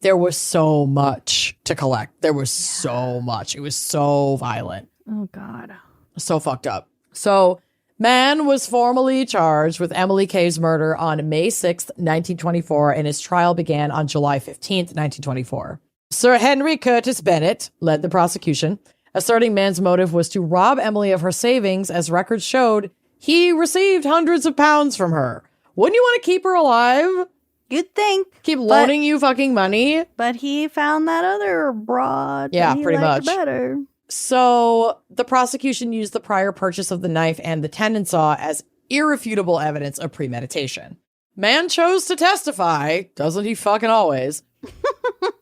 E: there was so much to collect. There was so much. It was so violent.
F: Oh, God.
E: So fucked up. So Mann was formally charged with Emilee Kaye's murder on May 6th, 1924, and his trial began on July 15th, 1924. Sir Henry Curtis Bennett led the prosecution, asserting Mann's motive was to rob Emilee of her savings, as records showed he received hundreds of pounds from her. Wouldn't you want to keep her alive?
F: You'd think.
E: Keep loaning you fucking money?
F: But he found that other broad.
E: Yeah,
F: that he
E: pretty
F: liked
E: much.
F: Better.
E: So the prosecution used the prior purchase of the knife and the tendon saw as irrefutable evidence of premeditation. Man chose to testify, doesn't he fucking always,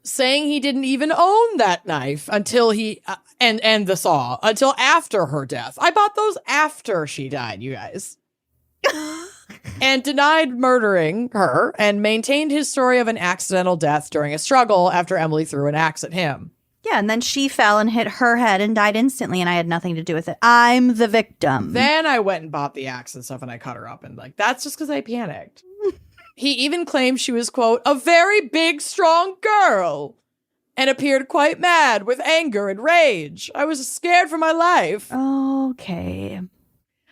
E: saying he didn't even own that knife until he, and the saw, until after her death. I bought those after she died, you guys. And denied murdering her and maintained his story of an accidental death during a struggle after Emilee threw an axe at him.
F: Yeah, and then she fell and hit her head and died instantly, and I had nothing to do with it. I'm the victim.
E: Then I went and bought the axe and stuff, and I cut her up, and like, that's just because I panicked. He even claimed she was, quote, a very big, strong girl, and appeared quite mad with anger and rage. I was scared for my life.
F: Okay.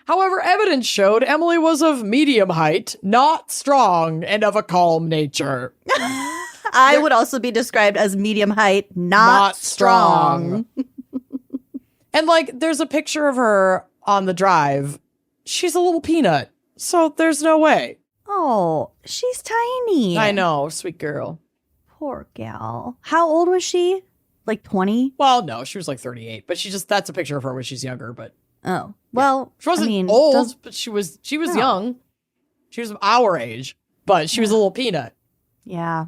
E: However, evidence showed Emilee was of medium height, not strong, and of a calm nature.
F: I would also be described as medium height, not strong.
E: And like, there's a picture of her on the drive. She's a little peanut, so there's no way.
F: Oh, she's tiny.
E: I know, sweet girl.
F: Poor gal. How old was she? Like 20?
E: Well, no, she was like 38, but that's a picture of her when she's younger, but.
F: Oh, well,
E: she wasn't old, but she was young. She was our age, but she was a little peanut.
F: Yeah.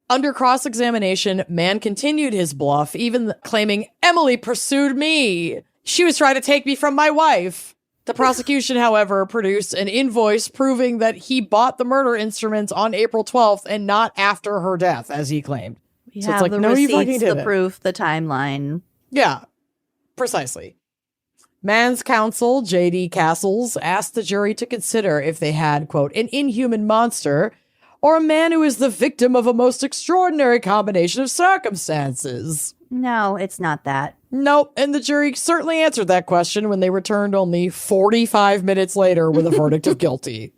E: Under cross-examination, Man continued his bluff, even claiming Emilee pursued me. She was trying to take me from my wife. The prosecution, however, produced an invoice proving that he bought the murder instruments on April 12th and not after her death, as he claimed.
F: We
E: so
F: have
E: it's like,
F: the
E: no, you fucking
F: receipts,
E: didn't.
F: the proof, the timeline.
E: Yeah, precisely. Man's counsel, J.D. Castles, asked the jury to consider if they had, quote, an inhuman monster or a man who is the victim of a most extraordinary combination of circumstances.
F: No, it's not that.
E: Nope, and the jury certainly answered that question when they returned only 45 minutes later with a verdict of guilty.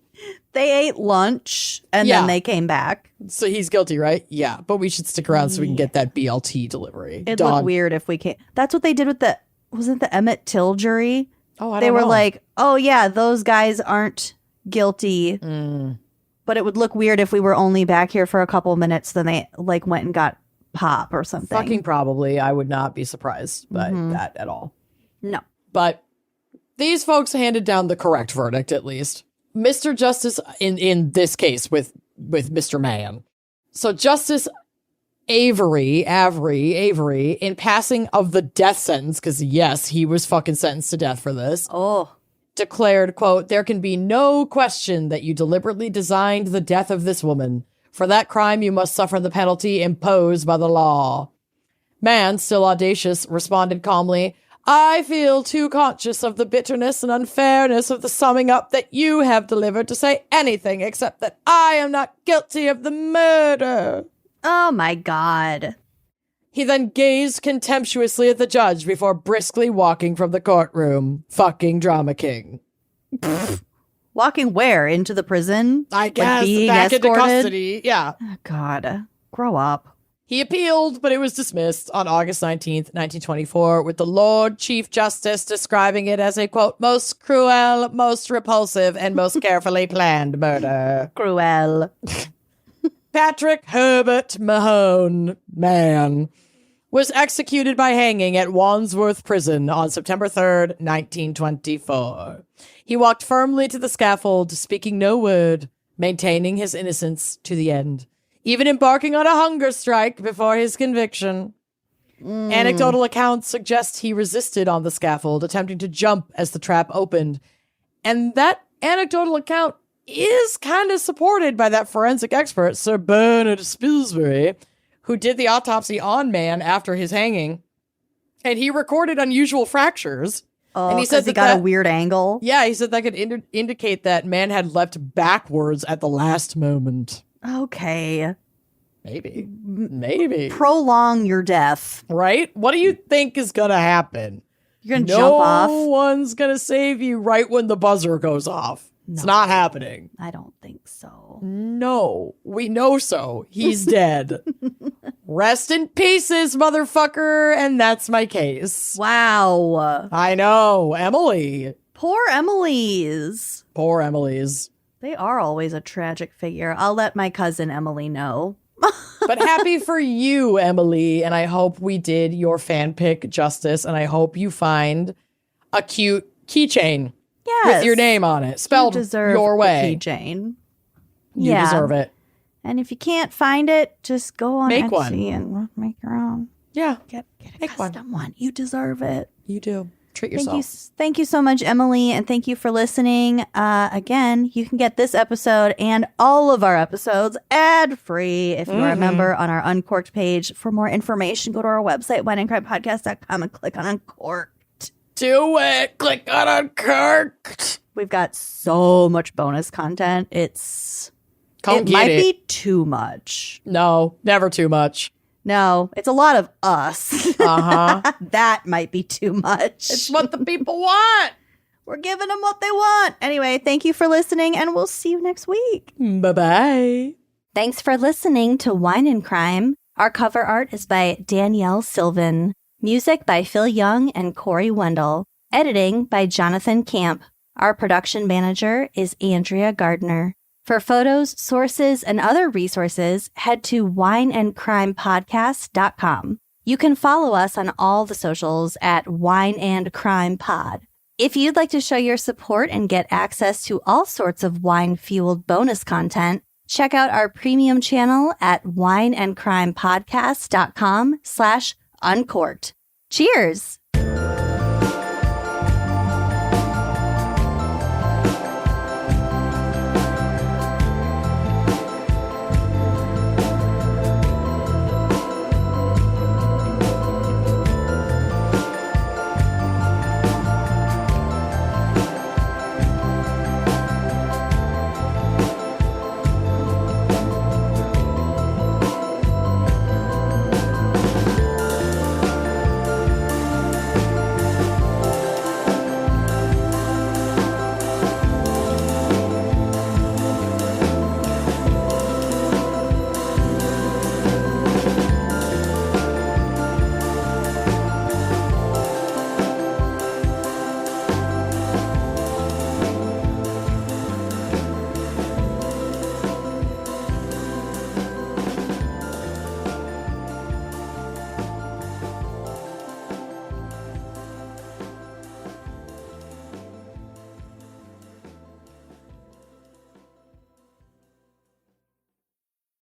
F: They ate lunch and then they came back.
E: So he's guilty, right? Yeah, but we should stick around so we can get that BLT delivery.
F: It'd look weird if we can't. That's what they did with wasn't the Emmett Till jury?
E: Oh, I don't know.
F: They were like, oh yeah, those guys aren't guilty. But it would look weird if we were only back here for a couple minutes, then they like went and got pop or something.
E: Fucking probably. I would not be surprised by that at all.
F: No.
E: But these folks handed down the correct verdict, at least. Mr. Justice, in this case, with Mr. Man. So Justice Avery, in passing of the death sentence, because yes, he was fucking sentenced to death for this. Declared, quote, there can be no question that you deliberately designed the death of this woman. For that crime, you must suffer the penalty imposed by the law. Man, still audacious, responded calmly, I feel too conscious of the bitterness and unfairness of the summing up that you have delivered to say anything except that I am not guilty of the murder.
F: Oh my God.
E: He then gazed contemptuously at the judge before briskly walking from the courtroom. Fucking drama king.
F: Walking where? Into the prison?
E: I guess,
F: like being
E: back
F: escorted?
E: into custody. Yeah.
F: Oh, God. Grow up.
E: He appealed, but it was dismissed on August 19th, 1924, with the Lord Chief Justice describing it as a, quote, most cruel, most repulsive, and most carefully planned murder.
F: Cruel.
E: Patrick Herbert Mahone, Man, was executed by hanging at Wandsworth Prison on September 3rd, 1924. He walked firmly to the scaffold, speaking no word, maintaining his innocence to the end, even embarking on a hunger strike before his conviction. Anecdotal accounts suggest he resisted on the scaffold, attempting to jump as the trap opened. And that anecdotal account is kind of supported by that forensic expert, Sir Bernard Spilsbury, who did the autopsy on Man after his hanging. And he recorded unusual fractures.
F: Oh,
E: and he said
F: he got a weird angle.
E: Yeah, he said that could indicate that Man had leapt backwards at the last moment.
F: Okay.
E: Maybe.
F: Prolong your death.
E: Right? What do you think is going to happen?
F: You're going to jump off?
E: No one's going to save you right when the buzzer goes off. No, it's not happening.
F: I don't think so.
E: No, we know so. He's dead. Rest in pieces, motherfucker. And that's my case.
F: Wow.
E: I know. Emilee.
F: Poor Emilee's.
E: Poor Emilee's.
F: They are always a tragic figure. I'll let my cousin Emilee know.
E: But happy for you, Emilee. And I hope we did your fan pick justice. And I hope you find a cute keychain with your name on it, spelled your way.
F: Keychain.
E: You deserve it.
F: And if you can't find it, just go on
E: Make
F: Etsy
E: one.
F: and make your own.
E: Yeah.
F: Get a custom one. You deserve it.
E: You do. Treat yourself.
F: Thank you so much, Emilee, and thank you for listening. Again, you can get this episode and all of our episodes ad-free if you are a member on our Uncorked page. For more information, go to our website, wineandcrimepodcast.com, and click on Uncorked.
E: Do it. Click on Uncorked.
F: We've got so much bonus content. It might be too much.
E: No, never too much.
F: No, it's a lot of us. That might be too much.
E: It's what the people want.
F: We're giving them what they want. Anyway, thank you for listening, and we'll see you next week.
E: Bye-bye.
F: Thanks for listening to Wine and Crime. Our cover art is by Danielle Sylvan. Music by Phil Young and Corey Wendell. Editing by Jonathan Camp. Our production manager is Andrea Gardner. For photos, sources, and other resources, head to wineandcrimepodcast.com. You can follow us on all the socials at Wine and Crime Pod. If you'd like to show your support and get access to all sorts of wine-fueled bonus content, check out our premium channel at wineandcrimepodcast.com/uncorked. Cheers!